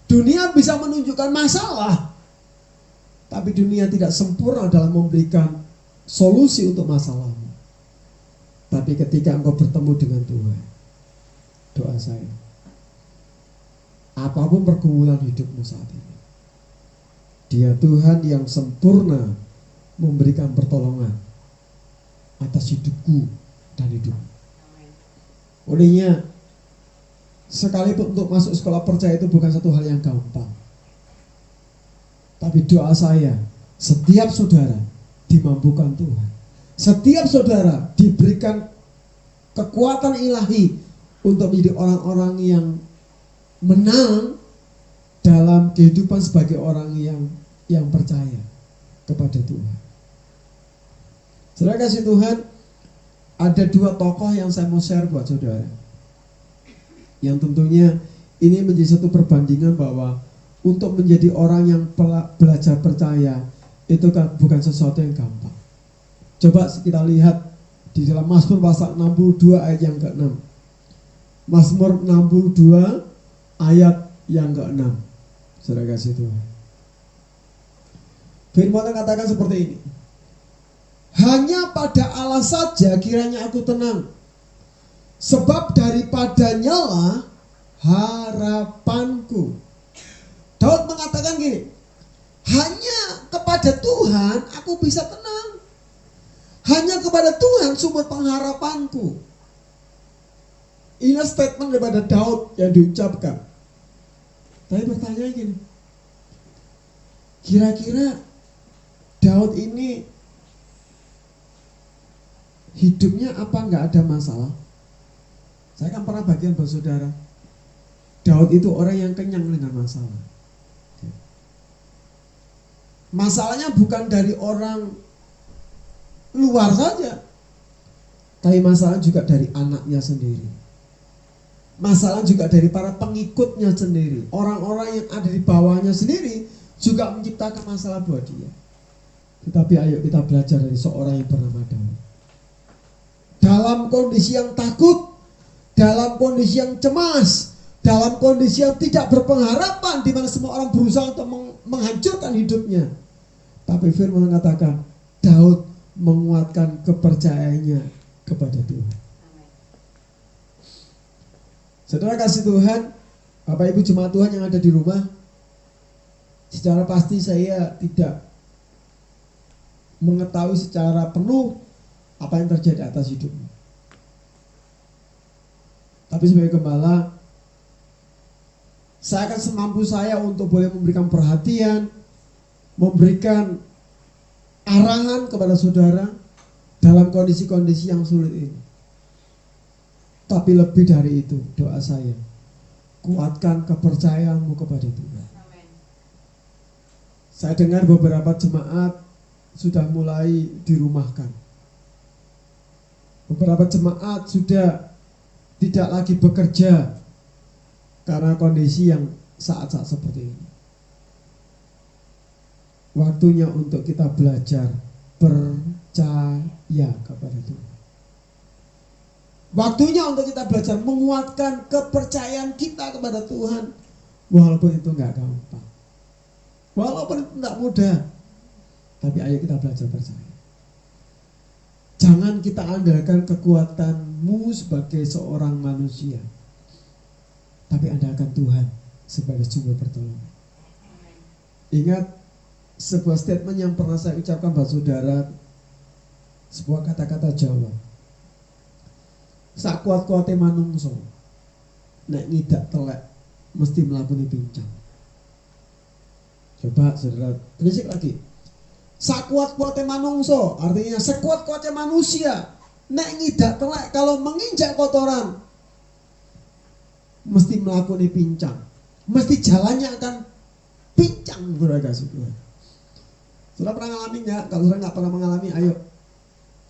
Dunia bisa menunjukkan masalah, tapi dunia tidak sempurna dalam memberikan solusi untuk masalahmu. Tapi ketika engkau bertemu dengan Tuhan, doa saya, apapun pergumulan hidupmu saat ini, Dia Tuhan yang sempurna memberikan pertolongan atas hidupku dan hidupmu. Olehnya, sekalipun untuk masuk sekolah percaya itu bukan satu hal yang gampang. Tapi doa saya, setiap saudara dimampukan Tuhan. Setiap saudara diberikan kekuatan ilahi untuk menjadi orang-orang yang menang dalam kehidupan sebagai orang yang percaya kepada Tuhan. Saudara kasih Tuhan, ada dua tokoh yang saya mau share buat saudara. Yang tentunya ini menjadi satu perbandingan bahwa untuk menjadi orang yang belajar percaya itu kan bukan sesuatu yang gampang. Coba kita lihat di dalam Mazmur pasal 62 ayat yang ke-6. Mazmur 62 ayat yang ke-6. Saudara kasih Tuhan. Firman katakan seperti ini: hanya pada Allah saja kiranya aku tenang, sebab daripadanya lah harapanku. Daud mengatakan gini, hanya kepada Tuhan aku bisa tenang. Hanya kepada Tuhan sumber pengharapanku. Ini statement daripada Daud yang diucapkan. Tapi pertanyaan gini, kira-kira Daud ini hidupnya apa nggak ada masalah? Saya kan pernah bagian buat saudara, Daud itu orang yang kenyang dengan masalah. Masalahnya bukan dari orang luar saja, Tapi masalah juga dari anaknya sendiri. Masalah juga dari para pengikutnya sendiri. Orang-orang yang ada di bawahnya sendiri juga menciptakan masalah buat dia. Tetapi ayo kita belajar dari seorang yang bernama Daud. Dalam kondisi yang takut, dalam kondisi yang cemas, dalam kondisi yang tidak berpengharapan, di mana semua orang berusaha untuk menghancurkan hidupnya. Tapi firman mengatakan, Daud menguatkan kepercayaannya kepada Tuhan. Saudara kasih Tuhan, Bapak Ibu jemaat Tuhan yang ada di rumah, secara pasti saya tidak mengetahui secara penuh apa yang terjadi atas hidupmu. Tapi sebagai gembala, saya akan semampu saya untuk boleh memberikan perhatian, memberikan arahan kepada saudara dalam kondisi-kondisi yang sulit ini. Tapi lebih dari itu, doa saya, kuatkan kepercayaanmu kepada Tuhan. Amin. Saya dengar beberapa jemaat sudah mulai dirumahkan. Beberapa jemaat sudah tidak lagi bekerja karena kondisi yang saat-saat seperti ini. Waktunya untuk kita belajar percaya kepada Tuhan. Waktunya untuk kita belajar menguatkan kepercayaan kita kepada Tuhan. Walaupun itu nggak gampang, walaupun itu nggak mudah, tapi ayo kita belajar percaya. Jangan kita andalkan kekuatanmu sebagai seorang manusia, tapi andalkan Tuhan sebagai sumber pertolongan. Ingat sebuah statement yang pernah saya ucapkan buat saudara, sebuah kata-kata Jawa. Sak kuat-kuate manungso, nek ngidak telek mesti melakoni pincang. Coba saudara berisik lagi. Sak kuat-kuate manungso, artinya sekuat-kuatnya manusia, nek ngidak telek kalau menginjak kotoran mesti melakoni pincang. Mesti jalannya akan pincang, saudara kasih Tuhan. Saudara pernah mengalami nggak? Kalau saudara nggak pernah mengalami, ayo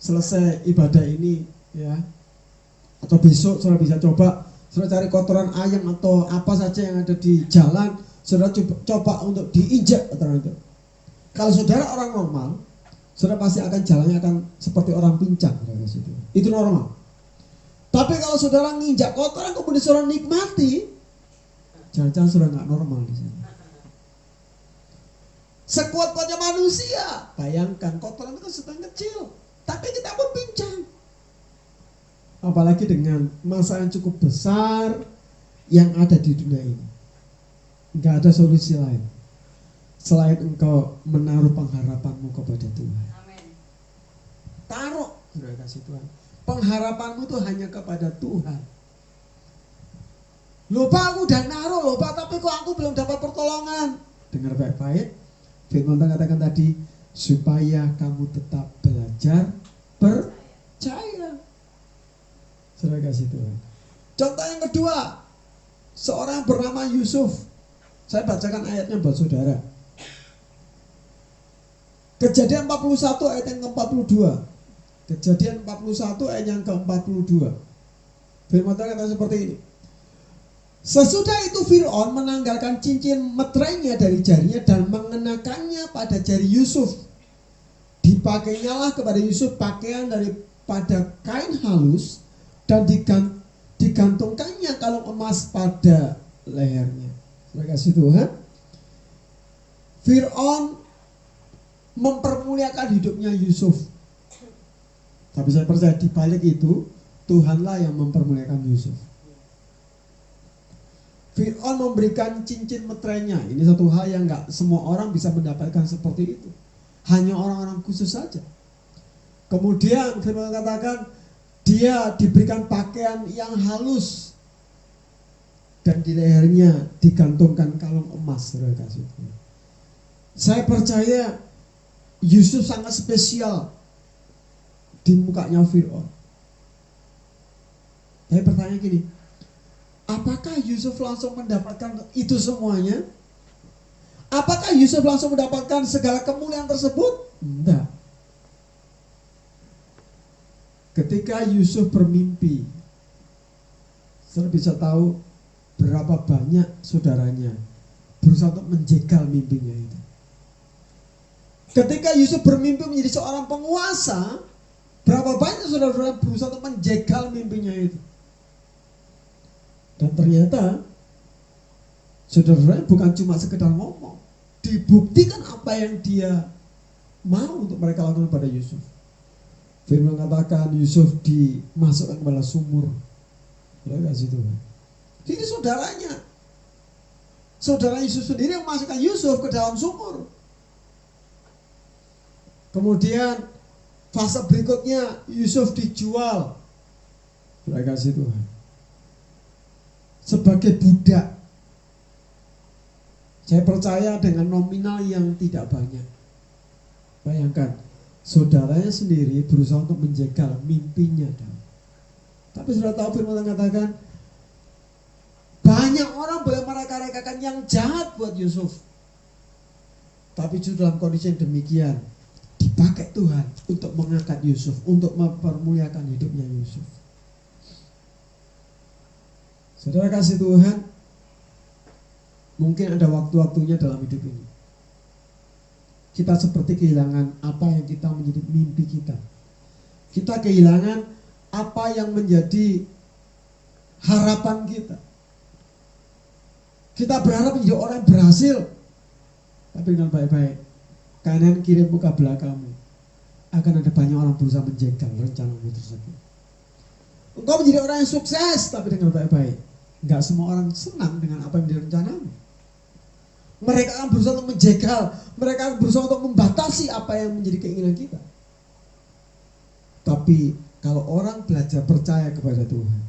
selesai ibadah ini ya, atau besok saudara bisa coba, saudara cari kotoran ayam atau apa saja yang ada di jalan, saudara coba untuk diinjak kotoran itu. Kalau saudara orang normal, saudara pasti akan jalannya akan seperti orang pincang, itu normal. Tapi kalau saudara nginjak kotoran kemudian saudara nikmati, jangan-jangan saudara nggak normal di sana. Sekuat-kuatnya manusia, bayangkan kotoran itu kan sedang kecil, tapi kita pun pincang. Apalagi dengan masa yang cukup besar yang ada di dunia ini. Nggak ada solusi lain selain engkau menaruh pengharapanmu kepada Tuhan. Amin. Taruh, sudah kasih Tuhan. Pengharapanmu itu hanya kepada Tuhan. Lupa aku udah naruh, lupa tapi kok aku belum dapat pertolongan. Dengar baik-baik. Firman katakan tadi, supaya kamu tetap belajar percaya. Sudah kasih Tuhan. Contoh yang kedua, seorang bernama Yusuf. Saya bacakan ayatnya buat saudara. Kejadian 41 ayat yang ke-42. Kejadian 41 ayat yang ke-42. Firman Tuhan kata seperti ini. Sesudah itu Fir'aun menanggalkan cincin meterainya dari jarinya dan mengenakannya pada jari Yusuf. Dipakanyalah kepada Yusuf pakaian daripada kain halus dan digantungkannya kalung emas pada lehernya. Terima kasih Tuhan. Fir'aun mempermuliakan hidupnya Yusuf. Tapi saya percaya di balik itu Tuhanlah yang mempermuliakan Yusuf. Fir'aun memberikan cincin meterainya. Ini satu hal yang gak semua orang bisa mendapatkan seperti itu. Hanya orang-orang khusus saja. Kemudian Fir'aun katakan dia diberikan pakaian yang halus dan di lehernya digantungkan kalung emas. Saya percaya Yusuf sangat spesial di mukanya Fir'aun. Tapi pertanyaan gini, apakah Yusuf langsung mendapatkan itu semuanya? Apakah Yusuf langsung mendapatkan segala kemuliaan tersebut? Enggak. ketika Yusuf bermimpi, saudara bisa tahu berapa banyak saudaranya berusaha untuk menjegal mimpinya itu. Ketika Yusuf bermimpi menjadi seorang penguasa, berapa banyak saudara-saudara berusaha untuk menjegal mimpinya itu. Dan ternyata saudara-saudara bukan cuma sekedar ngomong, dibuktikan apa yang dia mau untuk mereka lakukan pada Yusuf. Firman mengatakan Yusuf dimasukkan ke dalam sumur. Ya kasih Tuhan. Jadi saudara Yusuf sendiri yang memasukkan Yusuf ke dalam sumur. Kemudian fase berikutnya Yusuf dijual. Terima kasih Tuhan. Sebagai budak. Saya percaya dengan nominal yang tidak banyak. Bayangkan, saudaranya sendiri berusaha untuk menjegal mimpinya. Tapi sudah tahu firman mengatakan banyak orang boleh mereka-rekakan yang jahat buat Yusuf. Tapi justru dalam kondisi yang demikian dipakai Tuhan untuk mengangkat Yusuf, untuk mempermuliakan hidupnya Yusuf. Saudara kasih Tuhan, mungkin ada waktu-waktunya dalam hidup ini kita seperti kehilangan apa yang kita menjadi mimpi kita. Kita kehilangan apa yang menjadi harapan kita. Kita berharap menjadi orang yang berhasil. Tapi dengan baik-baik, kanan kiri muka belakangmu akan ada banyak orang berusaha menjegal rencanamu tersebut. Engkau menjadi orang yang sukses, tapi dengan baik-baik, enggak semua orang senang dengan apa yang direncanamu. Mereka akan berusaha untuk menjegal, mereka akan berusaha untuk membatasi apa yang menjadi keinginan kita. Tapi kalau orang belajar percaya kepada Tuhan,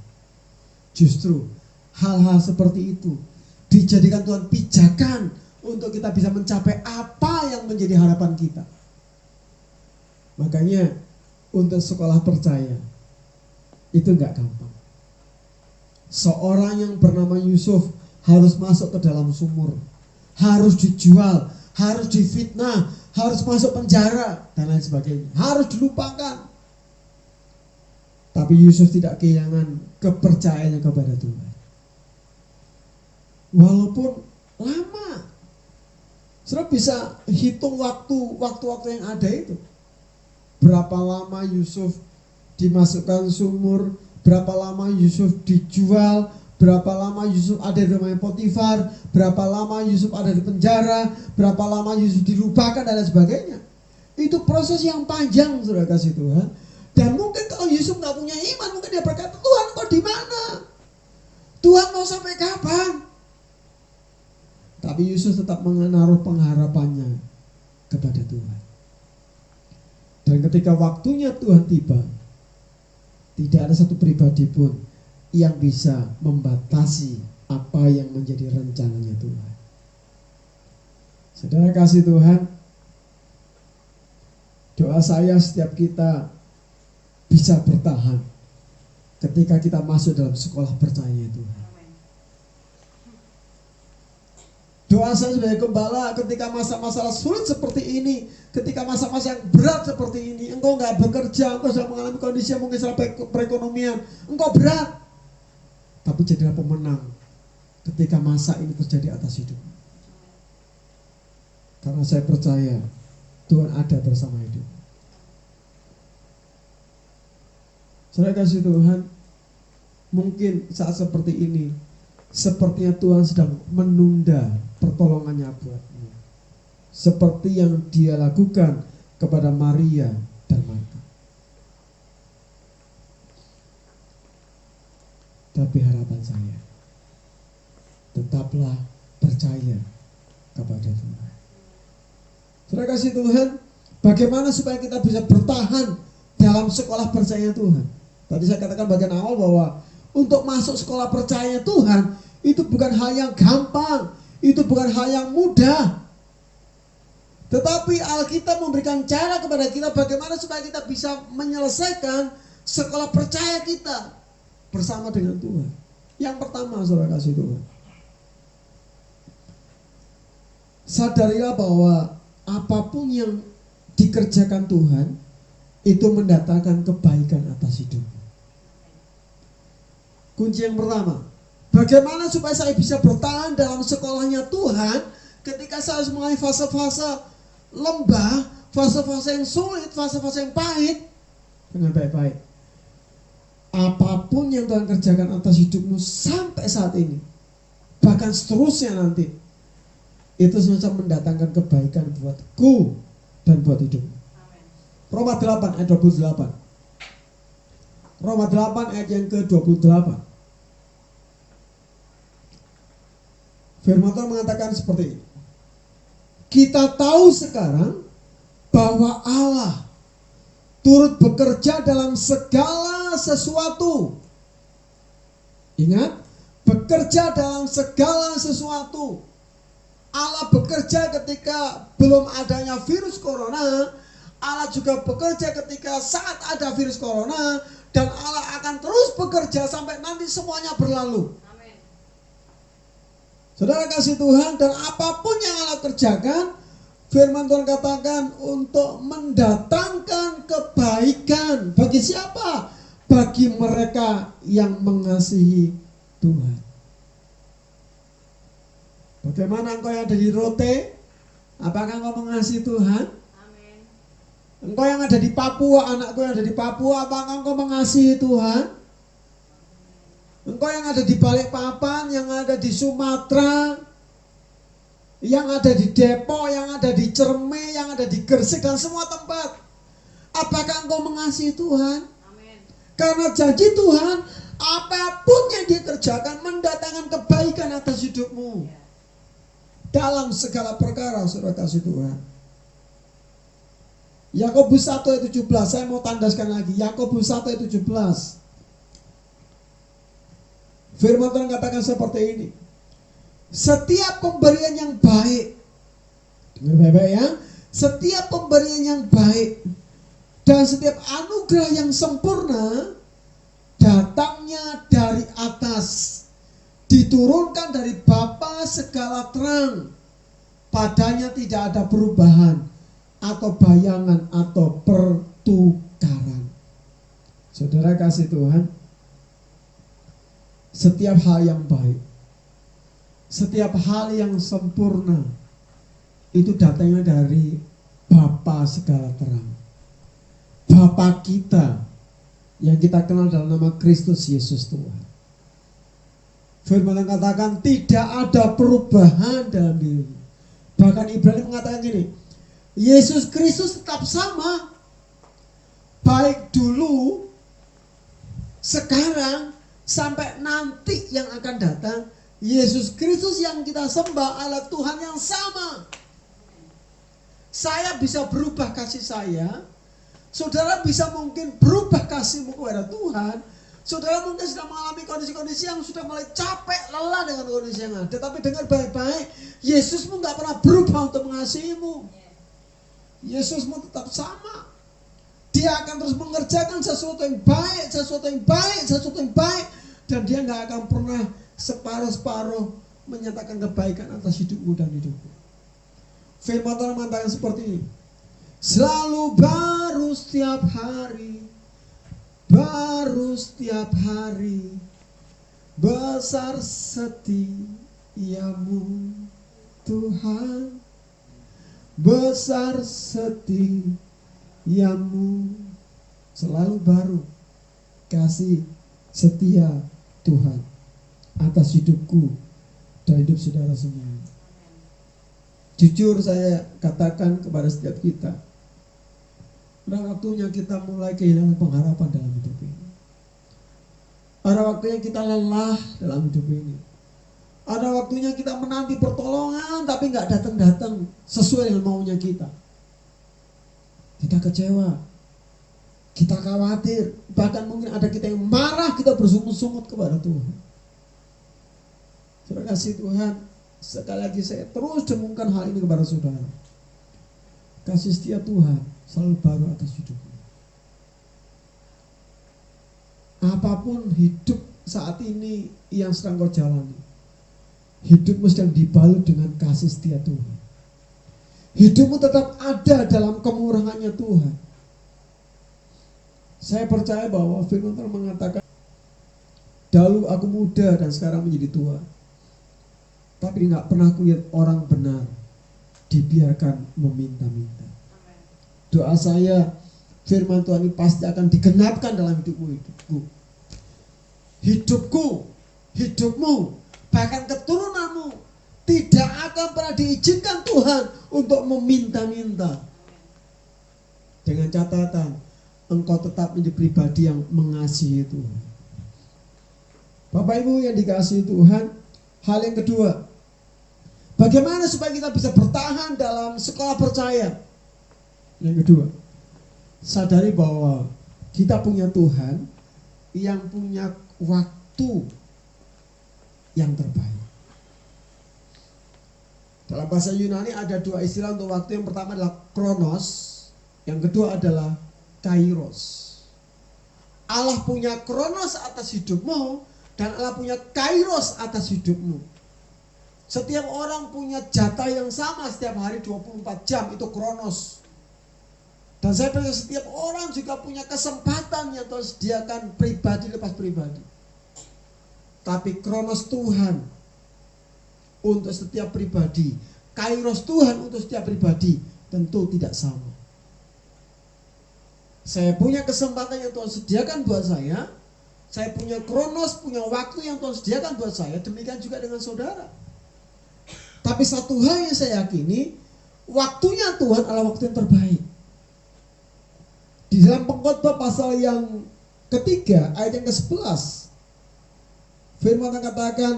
justru hal-hal seperti itu dijadikan Tuhan pijakan untuk kita bisa mencapai apa yang menjadi harapan kita. Makanya untuk sekolah percaya itu enggak gampang. Seorang yang bernama Yusuf harus masuk ke dalam sumur, harus dijual, harus difitnah, harus masuk penjara dan lain sebagainya, harus dilupakan. Tapi Yusuf tidak kehilangan kepercayaannya kepada Tuhan. Walaupun lama, saudara bisa hitung waktu-waktu yang ada itu. Berapa lama Yusuf dimasukkan sumur, berapa lama Yusuf dijual, berapa lama Yusuf ada di rumah Potifar, berapa lama Yusuf ada di penjara, berapa lama Yusuf dilupakan dan lain sebagainya. Itu proses yang panjang, saudara kasih Tuhan. Dan mungkin kalau Yusuf nggak punya iman, mungkin dia berkata, Tuhan kau di mana? Tuhan mau sampai kapan? Tapi Yusuf tetap menaruh pengharapannya kepada Tuhan. Dan ketika waktunya Tuhan tiba, tidak ada satu pribadi pun yang bisa membatasi apa yang menjadi rencananya Tuhan. Saudara kasih Tuhan, doa saya setiap kita bisa bertahan ketika kita masuk dalam sekolah percaya Tuhan. Doa saya sebagai gembala ketika masa-masa sulit seperti ini, ketika masa-masa yang berat seperti ini, engkau nggak bekerja, engkau sedang mengalami kondisi yang mungkin salah perekonomian, engkau berat, tapi jadilah pemenang ketika masa ini terjadi atas hidup. Karena saya percaya Tuhan ada bersama hidup. Saya kasih Tuhan, mungkin saat seperti ini, sepertinya Tuhan sedang menunda pertolongannya buatmu. Seperti yang dia lakukan kepada Maria dan Marta. Tapi harapan saya, tetaplah percaya kepada Tuhan. Terima kasih Tuhan, bagaimana supaya kita bisa bertahan dalam sekolah percaya Tuhan. Tadi saya katakan bagian awal bahwa untuk masuk sekolah percaya Tuhan itu bukan hal yang gampang, itu bukan hal yang mudah. Tetapi Alkitab memberikan cara kepada kita bagaimana supaya kita bisa menyelesaikan sekolah percaya kita bersama dengan Tuhan. Yang pertama, saudara kasih Tuhan, sadarilah bahwa apapun yang dikerjakan Tuhan itu mendatangkan kebaikan atas hidupmu. Kunci yang pertama, bagaimana supaya saya bisa bertahan dalam sekolahnya Tuhan ketika saya harus mulai fase-fase lembah, fase-fase yang sulit, fase-fase yang pahit. Dengan baik-baik, apapun yang Tuhan kerjakan atas hidupmu sampai saat ini, bahkan seterusnya nanti, itu semacam mendatangkan kebaikan buatku dan buat hidupmu. Roma 8 ayat 28. Roma 8 ayat yang ke-28. Firman Tuhan mengatakan seperti ini. Kita tahu sekarang bahwa Allah turut bekerja dalam segala sesuatu. Ingat, bekerja dalam segala sesuatu. Allah bekerja ketika belum adanya virus corona. Allah juga bekerja ketika saat ada virus corona. Dan Allah akan terus bekerja sampai nanti semuanya berlalu. Amin. Saudara kasih Tuhan, dan apapun yang Allah kerjakan, firman Tuhan katakan untuk mendatangkan kebaikan. Bagi siapa? Bagi mereka yang mengasihi Tuhan. Bagaimana engkau yang ada di Rote? Apakah engkau mengasihi Tuhan? Amin. Engkau yang ada di Papua, anakku yang ada di Papua, apakah engkau mengasihi Tuhan? Engkau yang ada di Balikpapan, yang ada di Sumatera, yang ada di Depok, yang ada di Cerme, yang ada di Gresik, dan semua tempat. Apakah engkau mengasihi Tuhan? Amin. Karena janji Tuhan, apapun yang dia kerjakan mendatangkan kebaikan atas hidupmu. Dalam segala perkara, saudara kasih Tuhan. Yakobus 1 ayat 17, saya mau tandaskan lagi. Yakobus 1 ayat 17. Firman Tuhan katakan seperti ini. Setiap pemberian yang baik, dengar baik-baik ya, setiap pemberian yang baik dan setiap anugerah yang sempurna datangnya dari atas, diturunkan dari Bapa segala terang. Padanya tidak ada perubahan atau bayangan atau pertukaran. Saudara kasih Tuhan, setiap hal yang baik, setiap hal yang sempurna itu datangnya dari Bapa segala terang. Bapa kita yang kita kenal dalam nama Kristus Yesus Tuhan. Firman Tuhan katakan tidak ada perubahan dalam dirimu. Bahkan Ibrani mengatakan gini, Yesus Kristus tetap sama, baik dulu, sekarang, sampai nanti yang akan datang. Yesus Kristus yang kita sembah adalah Tuhan yang sama. Saya bisa berubah kasih saya, saudara bisa mungkin berubah kasihmu kepada Tuhan. Saudara mungkin sedang mengalami kondisi-kondisi yang sudah mulai capek, lelah dengan kondisi yang ada. Tapi dengar baik-baik, Yesusmu gak pernah berubah untuk mengasihimu. Yesusmu tetap sama. Dia akan terus mengerjakan sesuatu yang baik, sesuatu yang baik, sesuatu yang baik. Dan dia gak akan pernah separuh-separuh menyatakan kebaikan atas hidupmu dan hidupmu. Firman Tuhan mengatakan seperti ini. Selalu baru setiap hari, baru setiap hari, besar setiamu Tuhan, besar setiamu, selalu baru kasih setia Tuhan atas hidupku dan hidup saudara semua. Jujur saya katakan kepada setiap kita, ada waktunya kita mulai kehilangan pengharapan dalam hidup ini. Ada waktunya kita lelah dalam hidup ini. Ada waktunya kita menanti pertolongan tapi gak datang-datang sesuai dengan maunya kita. Kita kecewa, kita khawatir, bahkan mungkin ada kita yang marah, kita bersungut-sungut kepada Tuhan. Terima kasih Tuhan, sekali lagi saya terus dengungkan hal ini kepada saudara. Kasih setia Tuhan selalu baru atas hidupmu. Apapun hidup saat ini yang sedang kau jalani, hidupmu sedang dibalut dengan kasih setia Tuhan. Hidupmu tetap ada dalam kemurahannya Tuhan. Saya percaya bahwa firman Tuhan mengatakan, dahulu aku muda dan sekarang menjadi tua, tapi nggak pernah kulihat orang benar dibiarkan meminta-minta. Doa saya, firman Tuhan ini pasti akan digenapkan dalam hidupmu, bahkan keturunanmu tidak akan pernah diizinkan Tuhan untuk meminta-minta. Dengan catatan, engkau tetap menjadi pribadi yang mengasihi Tuhan. Bapak Ibu yang dikasihi Tuhan, hal yang kedua, bagaimana supaya kita bisa bertahan dalam sekolah percaya? Yang kedua, sadari bahwa kita punya Tuhan yang punya waktu yang terbaik. Dalam bahasa Yunani ada dua istilah untuk waktu. Yang pertama adalah kronos, yang kedua adalah kairos. Allah punya kronos atas hidupmu dan Allah punya kairos atas hidupmu. Setiap orang punya jatah yang sama setiap hari 24 jam, itu kronos. Dan saya percaya setiap orang juga punya kesempatan yang Tuhan sediakan pribadi lepas pribadi. Tapi kronos Tuhan untuk setiap pribadi, kairos Tuhan untuk setiap pribadi tentu tidak sama. Saya punya kesempatan yang Tuhan sediakan buat saya punya kronos, punya waktu yang Tuhan sediakan buat saya, demikian juga dengan saudara. Tapi satu hal yang saya yakini, waktunya Tuhan adalah waktu yang terbaik. Di dalam Pengkhotbah pasal yang ketiga, ayat yang ke-11, firman Tuhan katakan,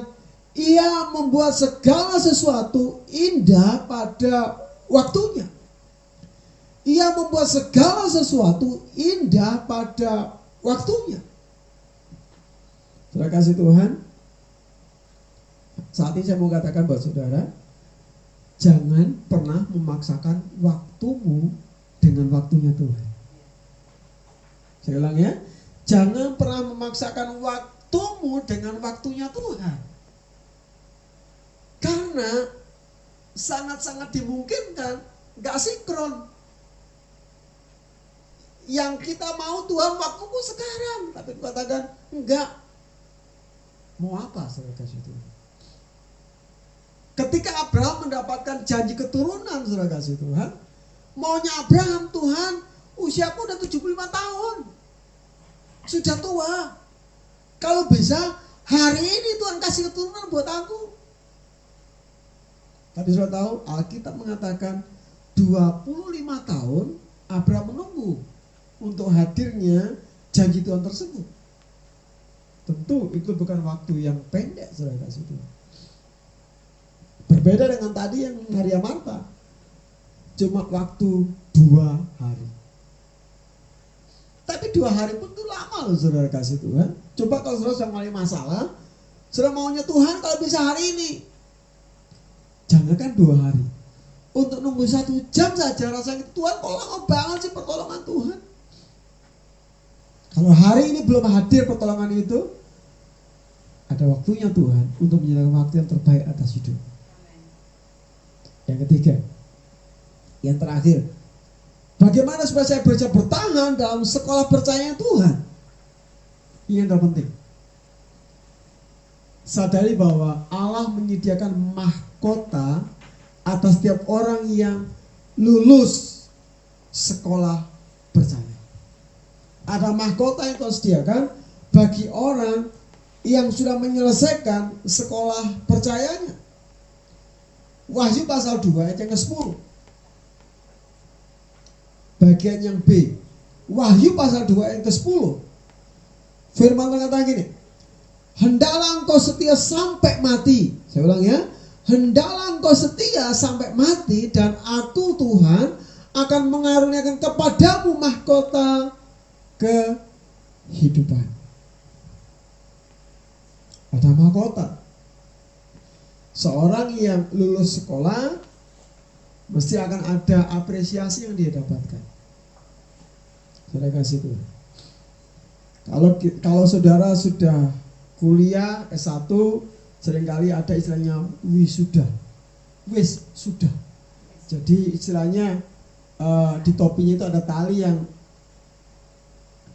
Ia membuat segala sesuatu indah pada waktunya. Ia membuat segala sesuatu indah pada waktunya. Terima kasih Tuhan. Saat ini saya mau katakan buat saudara, jangan pernah memaksakan waktumu dengan waktunya Tuhan. Saya ulang ya, jangan pernah memaksakan waktumu dengan waktunya Tuhan. Karena sangat-sangat dimungkinkan gak sinkron. Yang kita mau Tuhan waktuku sekarang, tapi katakan enggak. Mau apa saudara kasih Tuhan? Ketika Abraham mendapatkan janji keturunan saudara kasih Tuhan, maunya Abraham, Tuhan usiaku udah 75 tahun, sudah tua. Kalau bisa hari ini Tuhan kasih keturunan buat aku. Tapi sudah tahu Alkitab mengatakan 25 tahun Abraham menunggu untuk hadirnya janji Tuhan tersebut. Tentu itu bukan waktu yang pendek saudara kasih Tuhan. Berbeda dengan tadi yang Maria Marta, cuma waktu 2 hari. Tapi 2 hari pun itu lama loh saudara kasih Tuhan. Coba kalau saudara sedang mengalami masalah, saudara maunya Tuhan kalau bisa hari ini. Jangankan 2 hari, untuk nunggu 1 jam saja rasanya Tuhan kok lama banget sih pertolongan Tuhan. Kalau hari ini belum hadir pertolongan itu, ada waktunya Tuhan untuk menyediakan waktu yang terbaik atas hidup. Yang ketiga, yang terakhir, bagaimana supaya saya bisa bertahan dalam sekolah percaya Tuhan? Ini yang terpenting. Sadari bahwa Allah menyediakan mahkota atas setiap orang yang lulus sekolah percaya. Ada mahkota yang Tuhan sediakan bagi orang yang sudah menyelesaikan sekolah percayanya. Wahyu pasal 2 ayat yang ke-10. Bagian yang B. Wahyu pasal 2 ayat ke-10. Firman Tuhan kata gini, hendaklah engkau setia sampai mati. Saya ulang ya. Hendaklah engkau setia sampai mati dan aku Tuhan akan mengaruniakan kepadamu mahkota kehidupan. Ada mahkota. Seorang yang lulus sekolah mesti akan ada apresiasi yang dia dapatkan. Saya kasih Tuhan. Kalau saudara sudah kuliah S1, seringkali ada istilahnya wisuda. Sudah. Jadi istilahnya di topinya itu ada tali yang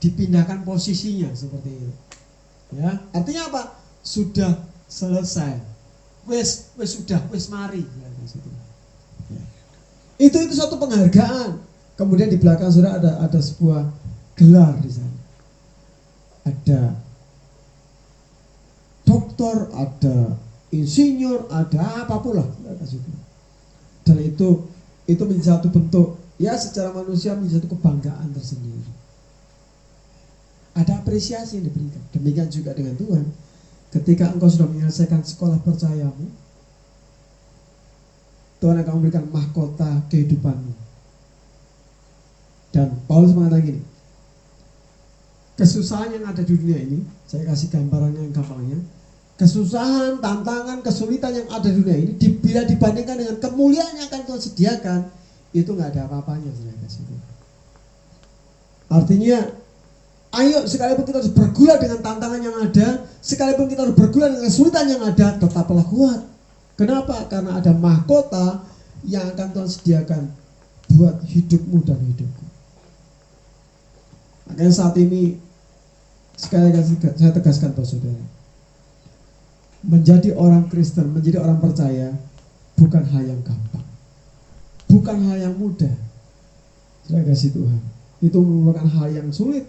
dipindahkan posisinya seperti itu. Ya, artinya apa? Sudah selesai. Wes sudah, wes mari. Ya, ya. Itu satu penghargaan. Kemudian di belakang saudara ada sebuah gelar di sana. Ada doktor, ada insinyur, ada apapun lah. Dan itu menjadi satu bentuk, ya secara manusia menjadi satu kebanggaan tersendiri. Ada apresiasi yang diberikan. Demikian juga dengan Tuhan. Ketika engkau sudah menyelesaikan sekolah percayamu, Tuhan akan memberikan mahkota kehidupanmu. Dan Paulus mengatakan gini, kesusahan yang ada di dunia ini, saya kasih gambarannya yang gampangnya, kesusahan, tantangan, kesulitan yang ada di dunia ini, bila dibandingkan dengan kemuliaan yang akan Tuhan sediakan, itu nggak ada apa-apanya. Artinya, ayo sekalipun kita harus bergula dengan tantangan yang ada, sekalipun kita harus bergula dengan kesulitan yang ada, tetaplah kuat. Kenapa? Karena ada mahkota yang akan Tuhan sediakan buat hidupmu dan hidupku. Makanya saat ini sekali lagi saya tegaskan buat saudara, menjadi orang Kristen, menjadi orang percaya bukan hal yang gampang, bukan hal yang mudah. Saya kasih Tuhan, itu merupakan hal yang sulit.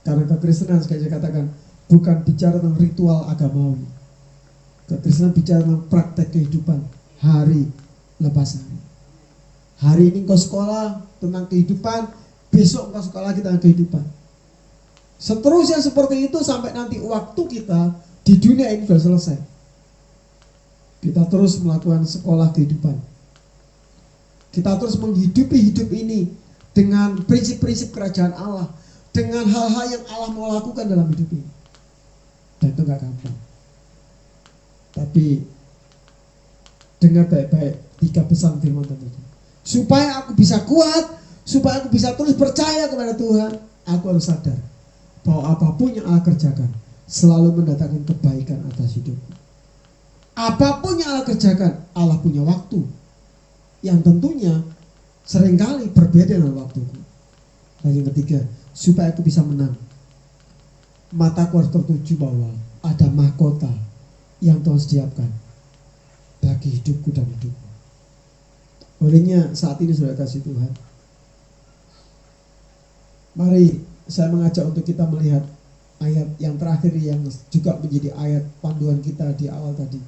Karena kekristenan, sekali saya katakan, bukan bicara tentang ritual agamawi. Kekristenan bicara tentang praktek kehidupan hari lepas hari. Hari ini engkau sekolah tentang kehidupan, besok engkau sekolah lagi tentang kehidupan. Seterusnya seperti itu sampai nanti waktu kita di dunia ini sudah selesai. Kita terus melakukan sekolah kehidupan. Kita terus menghidupi hidup ini dengan prinsip-prinsip kerajaan Allah, dengan hal-hal yang Allah mau lakukan dalam hidup ini. Dan itu gak gampang. Tapi dengar baik-baik 3 pesan firman Tuhan itu. Supaya aku bisa kuat, supaya aku bisa terus percaya kepada Tuhan, aku harus sadar bahwa apapun yang Allah kerjakan selalu mendatangkan kebaikan atas hidupku. Apapun yang Allah kerjakan, Allah punya waktu yang tentunya seringkali berbeda dengan waktuku. Dan yang ketiga, supaya aku bisa menang, mataku harus tertuju bahwa ada mahkota yang Tuhan sediakan bagi hidupku dan hidupku. Olehnya saat ini sudah kasih Tuhan, mari saya mengajak untuk kita melihat ayat yang terakhir yang juga menjadi ayat panduan kita di awal tadi.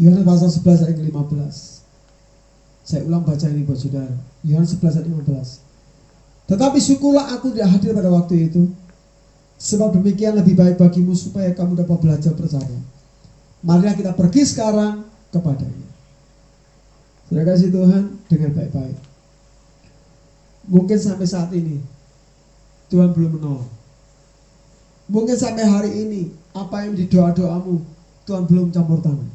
Yohanes pasal 11 ayat 15. Saya ulang baca ini buat saudara. Yohanes 11 ayat 15. Tetapi syukurlah aku tidak hadir pada waktu itu, sebab demikian lebih baik bagimu supaya kamu dapat belajar percaya. Marilah kita pergi sekarang kepadanya. Sudah kasih Tuhan, dengan baik-baik. Mungkin sampai saat ini Tuhan belum menolong. Mungkin sampai hari ini apa yang di doa-doamu Tuhan belum campur tangan.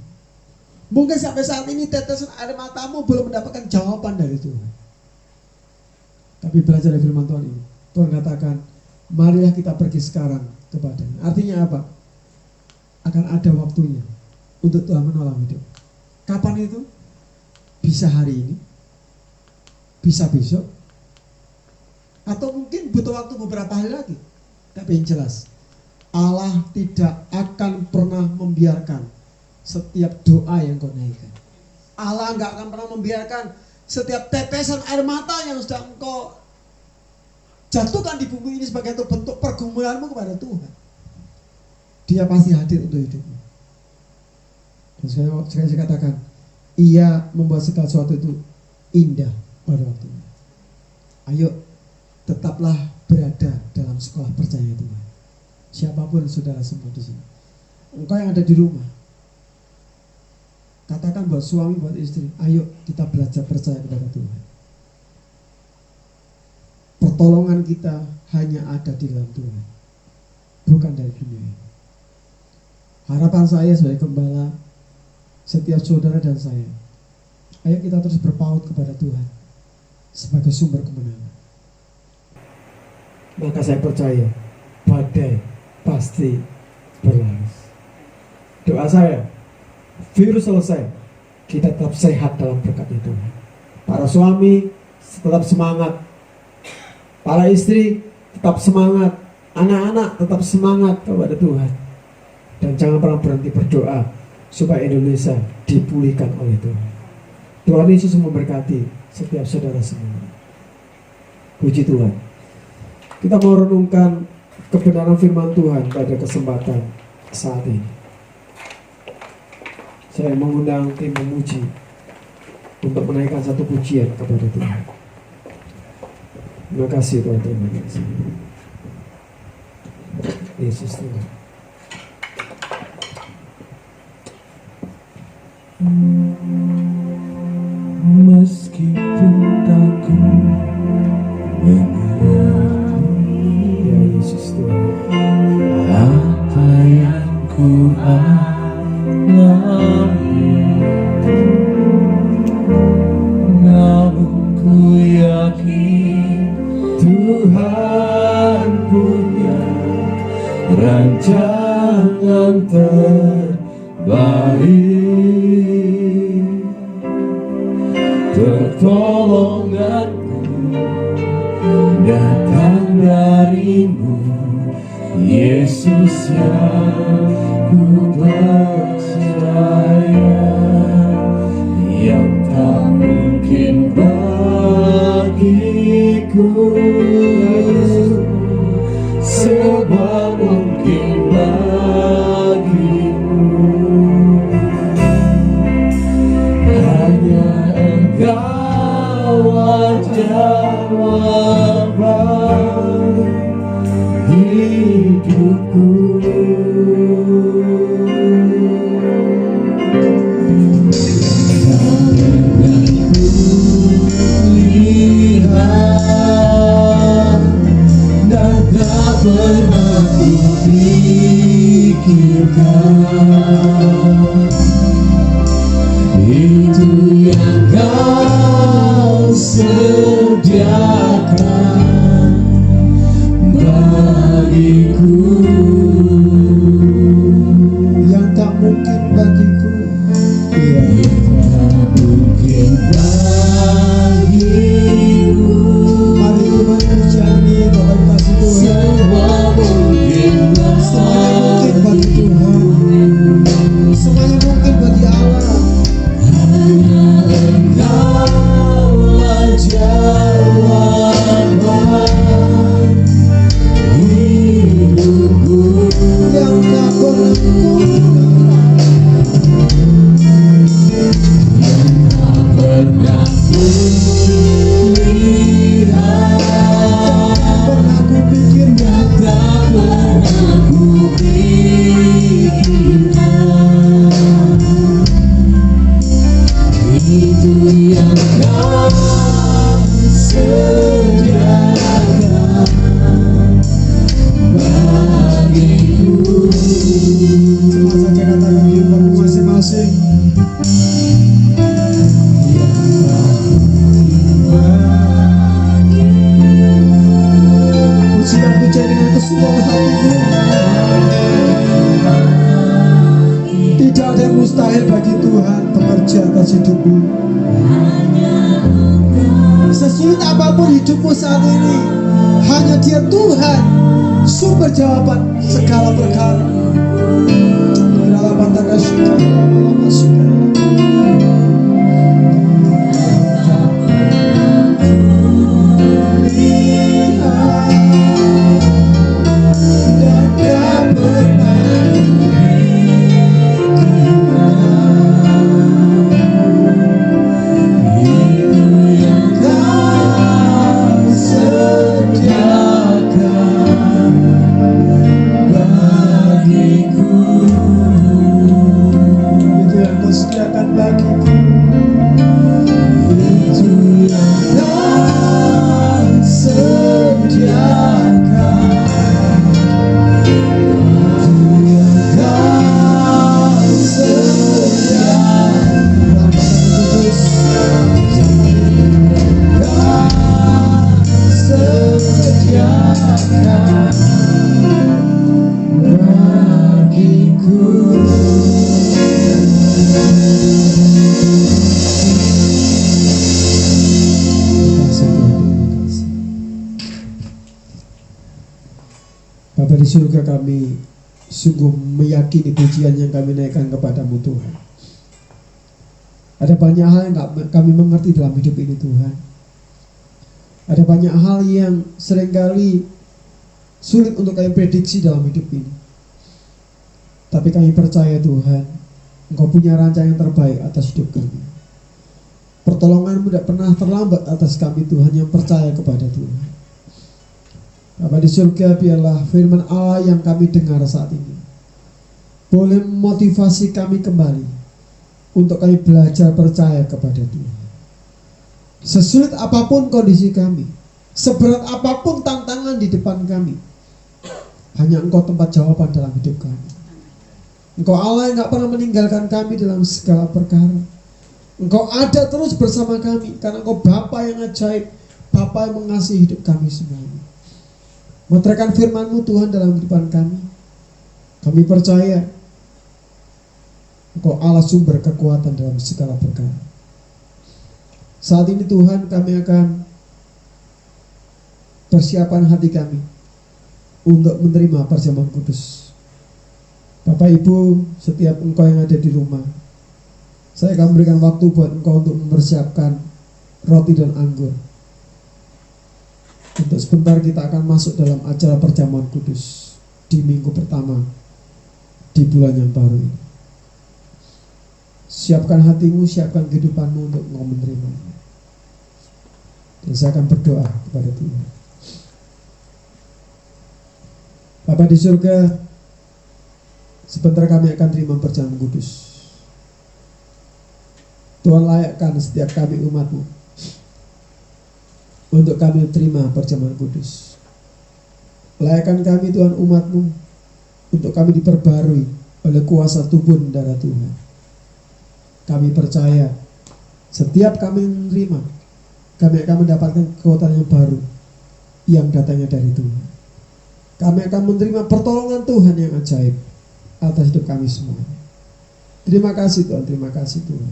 Mungkin sampai saat ini tetesan air matamu belum mendapatkan jawaban dari Tuhan. Tapi belajar dari firman Tuhan ini, Tuhan katakan, marilah kita pergi sekarang kepadanya. Artinya apa? Akan ada waktunya untuk Tuhan menolong hidup. Kapan itu? Bisa hari ini, bisa besok, atau mungkin butuh waktu beberapa hari lagi. Tapi yang jelas, Allah tidak akan pernah membiarkan setiap doa yang kau naikkan. Allah nggak akan pernah membiarkan setiap tetesan air mata yang sudah engkau jatuhkan di bumi ini sebagai bentuk pergumulanmu kepada Tuhan. Dia pasti hadir untuk hidupmu. Dan sekali saya katakan, Ia membuat segala sesuatu itu indah pada waktunya. Ayo, tetaplah berada dalam sekolah percaya Tuhan. Siapapun saudara semua di sini. Engkau yang ada di rumah, katakan buat suami, buat istri, ayo kita belajar percaya kepada Tuhan. Pertolongan kita hanya ada di dalam Tuhan, bukan dari dunia ini. Harapan saya sebagai gembala, setiap saudara dan saya, ayo kita terus berpaut kepada Tuhan sebagai sumber kemenangan. Maka saya percaya badai pasti berlalu. Doa saya, virus selesai, kita tetap sehat dalam berkat Tuhan. Para suami tetap semangat, para istri tetap semangat. Anak-anak tetap semangat kepada Tuhan. Dan jangan pernah berhenti berdoa supaya Indonesia dipulihkan oleh Tuhan. Tuhan Yesus memberkati setiap saudara semua. Puji Tuhan. Kita mau renungkan kebenaran firman Tuhan pada kesempatan saat ini. Saya mengundang tim pemuji untuk menaikkan satu pujian kepada Tuhan. Terima kasih Tuhan, terima kasih. Yesus Tuhan. Meskipun aku mengerti Ya Yesus Tuhan. apa yang ku alami, namun ku yakin Tuhan punya rancangan terbaik. Pertolonganku datang darimu, Yesus yang ku percaya, yang tak mungkin bagiku semua mungkin bagimu. Hanya Engkau jawaban hidupku. Lihat dan tak pernah kupikirkan itu yang Kau sediakan bagiku, Yang tak mungkin bagiku. yang tak mungkin bagiku. Mari Tuhan menjadi Bapak kasih Tuhan. Semua mungkin Semuanya mungkin bagi Tuhan. Semuanya mungkin bagi Allah. Engkaulah jawaban hidupku. Yang tak pernah Tak pernah kulihat, pernah kupikirkan. tak pernah kupikirkan, itu yang Kau sediakan bagiku. Cuma saja katakan kehidupanmu masing-masing. Pujian-pujian dengan keseluruhan hatiku. Tidak ada yang mustahil bagi Tuhan bekerja atas hidupmu. Sesulit apapun hidupmu saat ini, hanya Dia Tuhan sumber jawaban segala perkara. surga kami sungguh meyakini pujian yang kami naikkan kepadamu Tuhan. Ada banyak hal yang kami mengerti dalam hidup ini Tuhan. Ada banyak hal yang seringkali sulit untuk kami prediksi dalam hidup ini. Tapi kami percaya Tuhan, Engkau punya rancangan yang terbaik atas hidup kami. Pertolongan-Mu tidak pernah terlambat atas kami Tuhan yang percaya kepada Tuhan. Bapa di surga, biarlah firman Allah yang kami dengar saat ini boleh memotivasi kami kembali untuk kami belajar percaya kepada Tuhan. Sesulit apapun kondisi kami, seberat apapun tantangan di depan kami, hanya Engkau tempat jawaban dalam hidup kami. Engkau Allah yang gak pernah meninggalkan kami dalam segala perkara. Engkau ada terus bersama kami, karena Engkau Bapa yang ajaib, Bapa yang mengasihi hidup kami semuanya. Meteraikan firman-Mu Tuhan dalam kehidupan kami. Kami percaya Engkau Allah sumber kekuatan dalam segala perkara. Saat ini Tuhan, kami akan persiapan hati kami untuk menerima perjamuan kudus. Bapak Ibu, setiap engkau yang ada di rumah, saya akan memberikan waktu buat engkau untuk mempersiapkan roti dan anggur. Untuk sebentar kita akan masuk dalam acara perjamuan kudus di minggu pertama di bulan yang baru ini. Siapkan hatimu, siapkan kehidupanmu untuk engkau menerimanya. Dan saya akan berdoa kepada Tuhan. Bapa di surga, sebentar kami akan terima perjamuan kudus. Tuhan layakkan setiap kami umat-Mu untuk kami terima perjamuan kudus. Layakkan kami Tuhan umat-Mu untuk kami diperbarui oleh kuasa tubuh dan darah Tuhan. Kami percaya setiap kami menerima, kami akan mendapatkan kekuatan yang baru yang datangnya dari Tuhan. Kami akan menerima pertolongan Tuhan yang ajaib atas hidup kami semua. Terima kasih Tuhan, terima kasih Tuhan.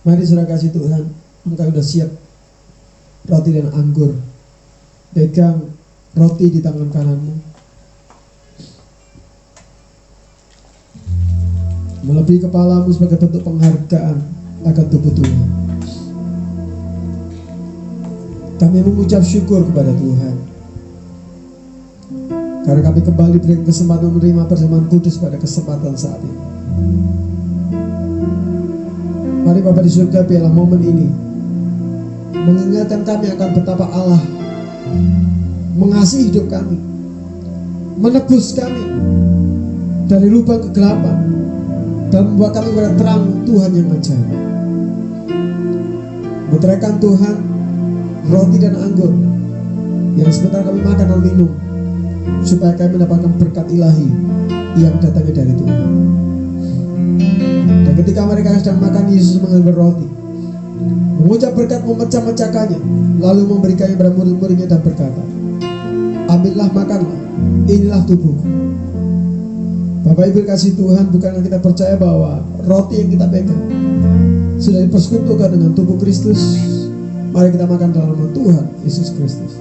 Mari saudara kasih Tuhan, engkau sudah siap roti dan anggur. Pegang roti di tangan kananmu, melebihi kepalamu sebagai bentuk penghargaan akan tubuh Tuhan. Kami mengucap syukur kepada Tuhan karena kami kembali beri kesempatan menerima perjamuan kudus pada kesempatan saat ini. Mari Bapa di surga, biarlah momen ini mengingatkan kami akan betapa Allah mengasihi hidup kami, menebus kami dari lubang kegelapan dan membuat kami pada terang Tuhan yang ajaib. Meteraikan Tuhan roti dan anggur yang sebentar kami makan dan minum, supaya kami mendapatkan berkat ilahi yang datangnya dari Tuhan. Dan ketika mereka sedang makan, Yesus mengambil roti, mengucap berkat, memecah-mecahkannya, lalu memberikannya kepada murid-muridnya dan berkata, ambillah, makanlah, inilah tubuhku. Bapak Ibu kasih Tuhan, bukankah kita percaya bahwa roti yang kita pegang sudah dipersekutukan dengan tubuh Kristus? Mari kita makan dalam nama Tuhan Yesus Kristus.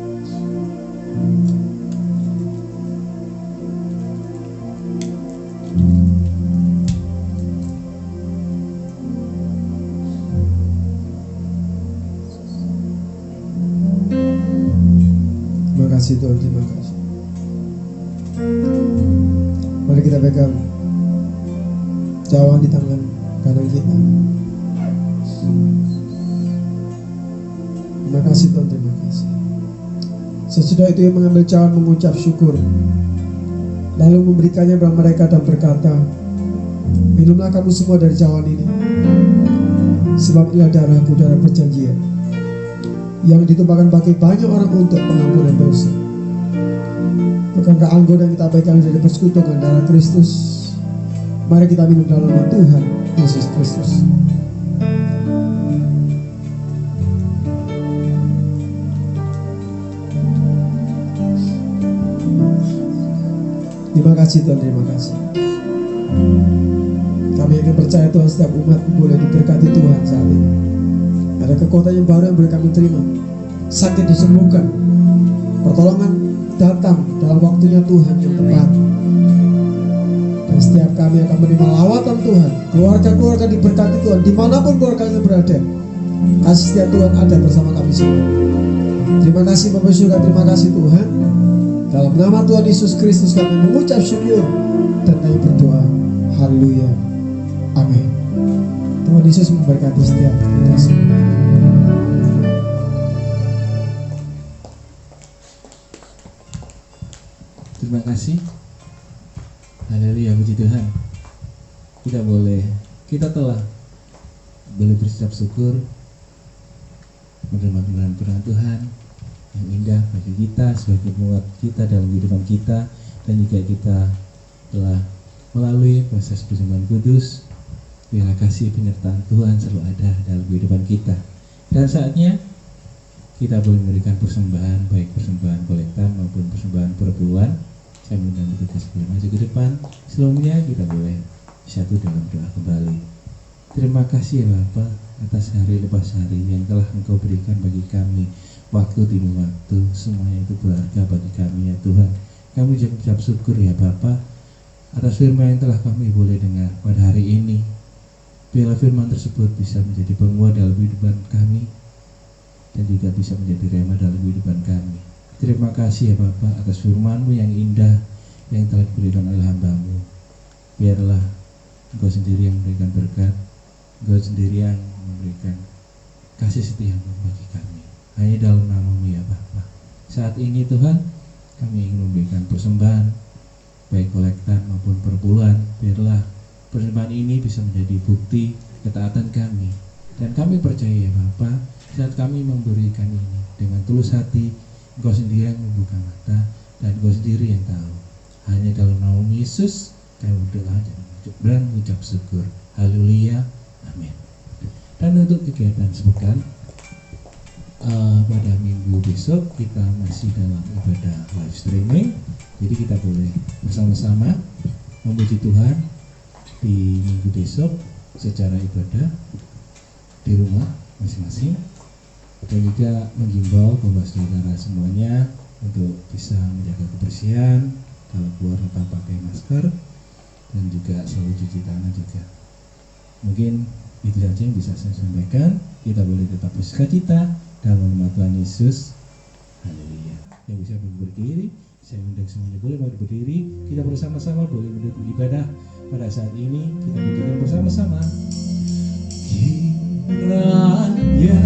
Terima kasih Tuhan, terima kasih. Mari kita pegang cawan di tangan kanan kita. Terima kasih Tuhan, terima kasih. Sesudah itu yang mengambil cawan mengucap syukur, lalu memberikannya kepada mereka dan berkata, minumlah kamu semua dari cawan ini, sebab inilah darahku, darah perjanjian, yang ditumpahkan bagi banyak orang untuk pengampunan dosa. Bukankah anggur yang kita pegang dari persekutuan darah Kristus? Mari kita minum dalam nama Tuhan Yesus Kristus. Terima kasih Tuhan, terima kasih. Kami akan percaya Tuhan, setiap umat boleh diberkati Tuhan saat ini. Ada kekuatan yang baru yang boleh kami terima. Sakit disembuhkan, pertolongan datang dalam waktunya Tuhan yang tepat. Dan setiap kami akan menerima lawatan Tuhan. Keluarga-keluarga diberkati Tuhan, dimanapun keluarganya berada. Kasih setia Tuhan ada bersama kami semua. Terima kasih Bapak Surga, terima kasih Tuhan. Dalam nama Tuhan Yesus Kristus kami mengucap syukur dan kami berdoa. Haleluya. Amin. Tuhan Yesus memberkati setiap kita semua. Terima kasih. Haleluya, puji Tuhan. Kita telah boleh berucap syukur menerima firman Tuhan yang indah bagi kita sebagai penguat kita dalam kehidupan kita, dan juga kita telah melalui proses persembahan kudus. Biarlah kasih penyertaan Tuhan selalu ada dalam kehidupan kita, dan saatnya kita boleh memberikan persembahan, baik persembahan kolektan maupun persembahan perpuluhan. Saya mengundang kita sebelum maju ke depan. Sebelumnya kita boleh satu dalam doa kembali. Terima kasih ya Bapa atas hari lepas hari yang telah Engkau berikan bagi kami, waktu demi waktu, semuanya itu berharga bagi kami ya Tuhan. Kami ucap syukur ya Bapa atas firman yang telah kami boleh dengar pada hari ini. Biarlah firman tersebut bisa menjadi penguat dalam kehidupan kami, dan juga bisa menjadi rema dalam kehidupan kami. Terima kasih ya Bapa atas firman-Mu yang indah yang telah diberikan oleh hamba-Mu. Biarlah Engkau sendiri yang memberikan berkat, Engkau sendiri yang memberikan kasih setia-Mu bagi kami. Hanya dalam nama-Mu ya Bapa. Saat ini Tuhan, kami ingin memberikan persembahan, baik kolektan maupun perpuluhan. Biarlah persembahan ini bisa menjadi bukti ketaatan kami, dan kami percaya ya Bapa, saat kami memberikan ini dengan tulus hati, Engkau sendiri yang membuka mata, dan Engkau sendiri yang tahu. Hanya dalam nama Yesus kami berdoa dan mengucap syukur. Haleluya, amin. Dan untuk kegiatan sepekan, pada minggu besok kita masih dalam ibadah live streaming. Jadi kita boleh bersama-sama memuji Tuhan di minggu besok secara ibadah di rumah masing-masing, dan juga menghimbau bahwa saudara semuanya untuk bisa menjaga kebersihan, kalau keluar tetap pakai masker, dan juga selalu cuci tangan juga. Mungkin itu saja yang bisa saya sampaikan. Kita boleh tetap bersukacita dalam nama Tuhan Yesus. Haleluya. Yang bisa berdiri, saya undang semuanya boleh berdiri. Kita bersama-sama boleh beribadah pada saat ini. Kita menyanyikan bersama-sama. Kiranya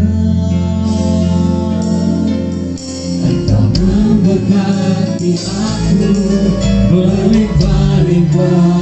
Engkau memberkati aku berlimpah-limpah,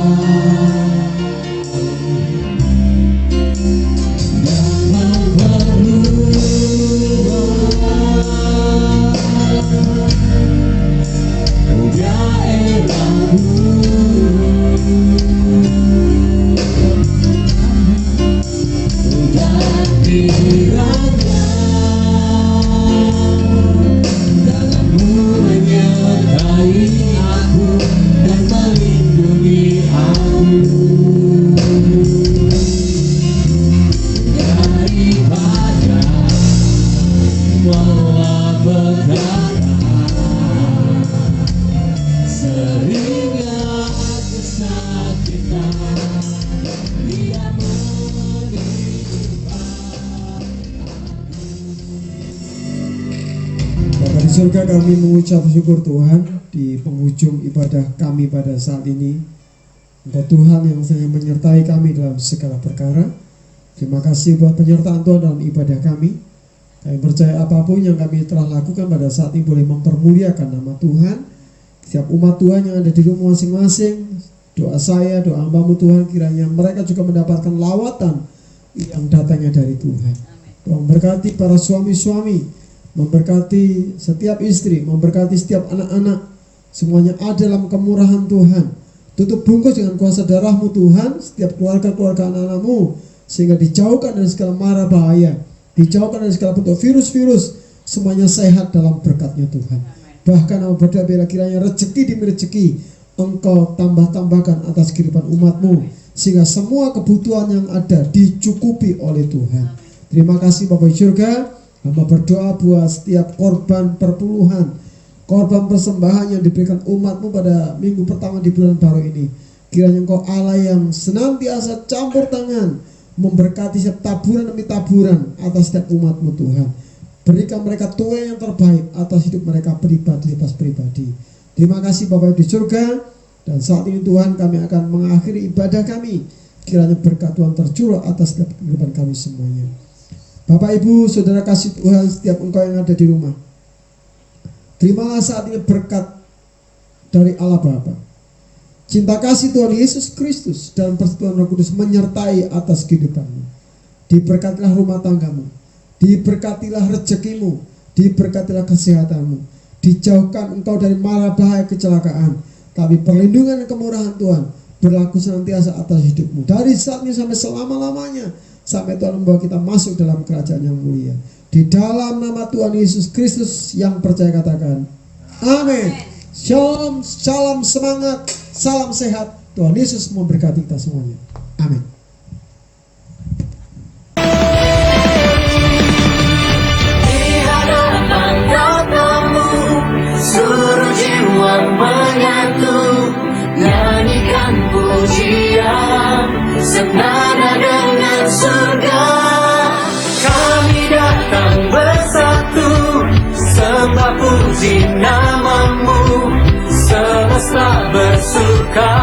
surga, kami mengucap syukur Tuhan di penghujung ibadah kami pada saat ini. Engkau Tuhan yang selalu menyertai kami dalam segala perkara. Terima kasih buat penyertaan Tuhan dalam ibadah kami. Kami percaya apapun yang kami telah lakukan pada saat ini boleh mempermuliakan nama Tuhan. Setiap umat Tuhan yang ada di rumah masing-masing, doa saya, doa hamba-Mu Tuhan, kiranya mereka juga mendapatkan lawatan yang datangnya dari Tuhan. Tuhan berkati para suami-suami, memberkati setiap istri, memberkati setiap anak-anak, semuanya ada dalam kemurahan Tuhan. Tutup bungkus dengan kuasa darah-Mu Tuhan setiap keluarga-keluarga anak-anak-Mu, sehingga dijauhkan dari segala mara bahaya, dijauhkan dari segala bentuk virus-virus, semuanya sehat dalam berkat-Nya Tuhan. Bahkan nama berdoa biarlah kiranya rezeki demi rezeki Engkau tambah-tambahkan atas kehidupan umat-Mu, sehingga semua kebutuhan yang ada dicukupi oleh Tuhan. Terima kasih Bapak di surga. Hamba berdoa buat setiap korban perpuluhan korban persembahan yang diberikan umat-Mu pada minggu pertama di bulan baru ini. Kiranya Engkau Allah yang senantiasa campur tangan, memberkati setiap taburan demi taburan atas setiap umat-Mu Tuhan. Berikan mereka tuai yang terbaik atas hidup mereka pribadi lepas pribadi. Terima kasih Bapak di surga. Dan saat ini Tuhan, kami akan mengakhiri ibadah kami. Kiranya berkat Tuhan tercurah atas setiap kehidupan kami semuanya. Bapak Ibu Saudara kasih Tuhan, setiap engkau yang ada di rumah, terimalah saat ini berkat dari Allah Bapa. Cinta kasih Tuhan Yesus Kristus dan persekutuan Roh Kudus menyertai atas kehidupanmu. Diberkatilah rumah tanggamu, diberkatilah rezekimu, diberkatilah kesehatanmu. Dijauhkan engkau dari mara bahaya kecelakaan. Tapi perlindungan dan kemurahan Tuhan berlaku senantiasa atas hidupmu. Dari saat ini sampai selama-lamanya. Sampai Tuhan membawa kita masuk dalam kerajaan yang mulia. Di dalam nama Tuhan Yesus Kristus yang percaya katakan amin. Shalom, salam semangat, salam sehat. Tuhan Yesus memberkati kita semuanya. Amin. Di hadapan tatamu, seluruh jiwa menyatu, nyanyikan pujian senada dengan surga. Kami datang bersatu, sembah puji namamu, semesta bersuka.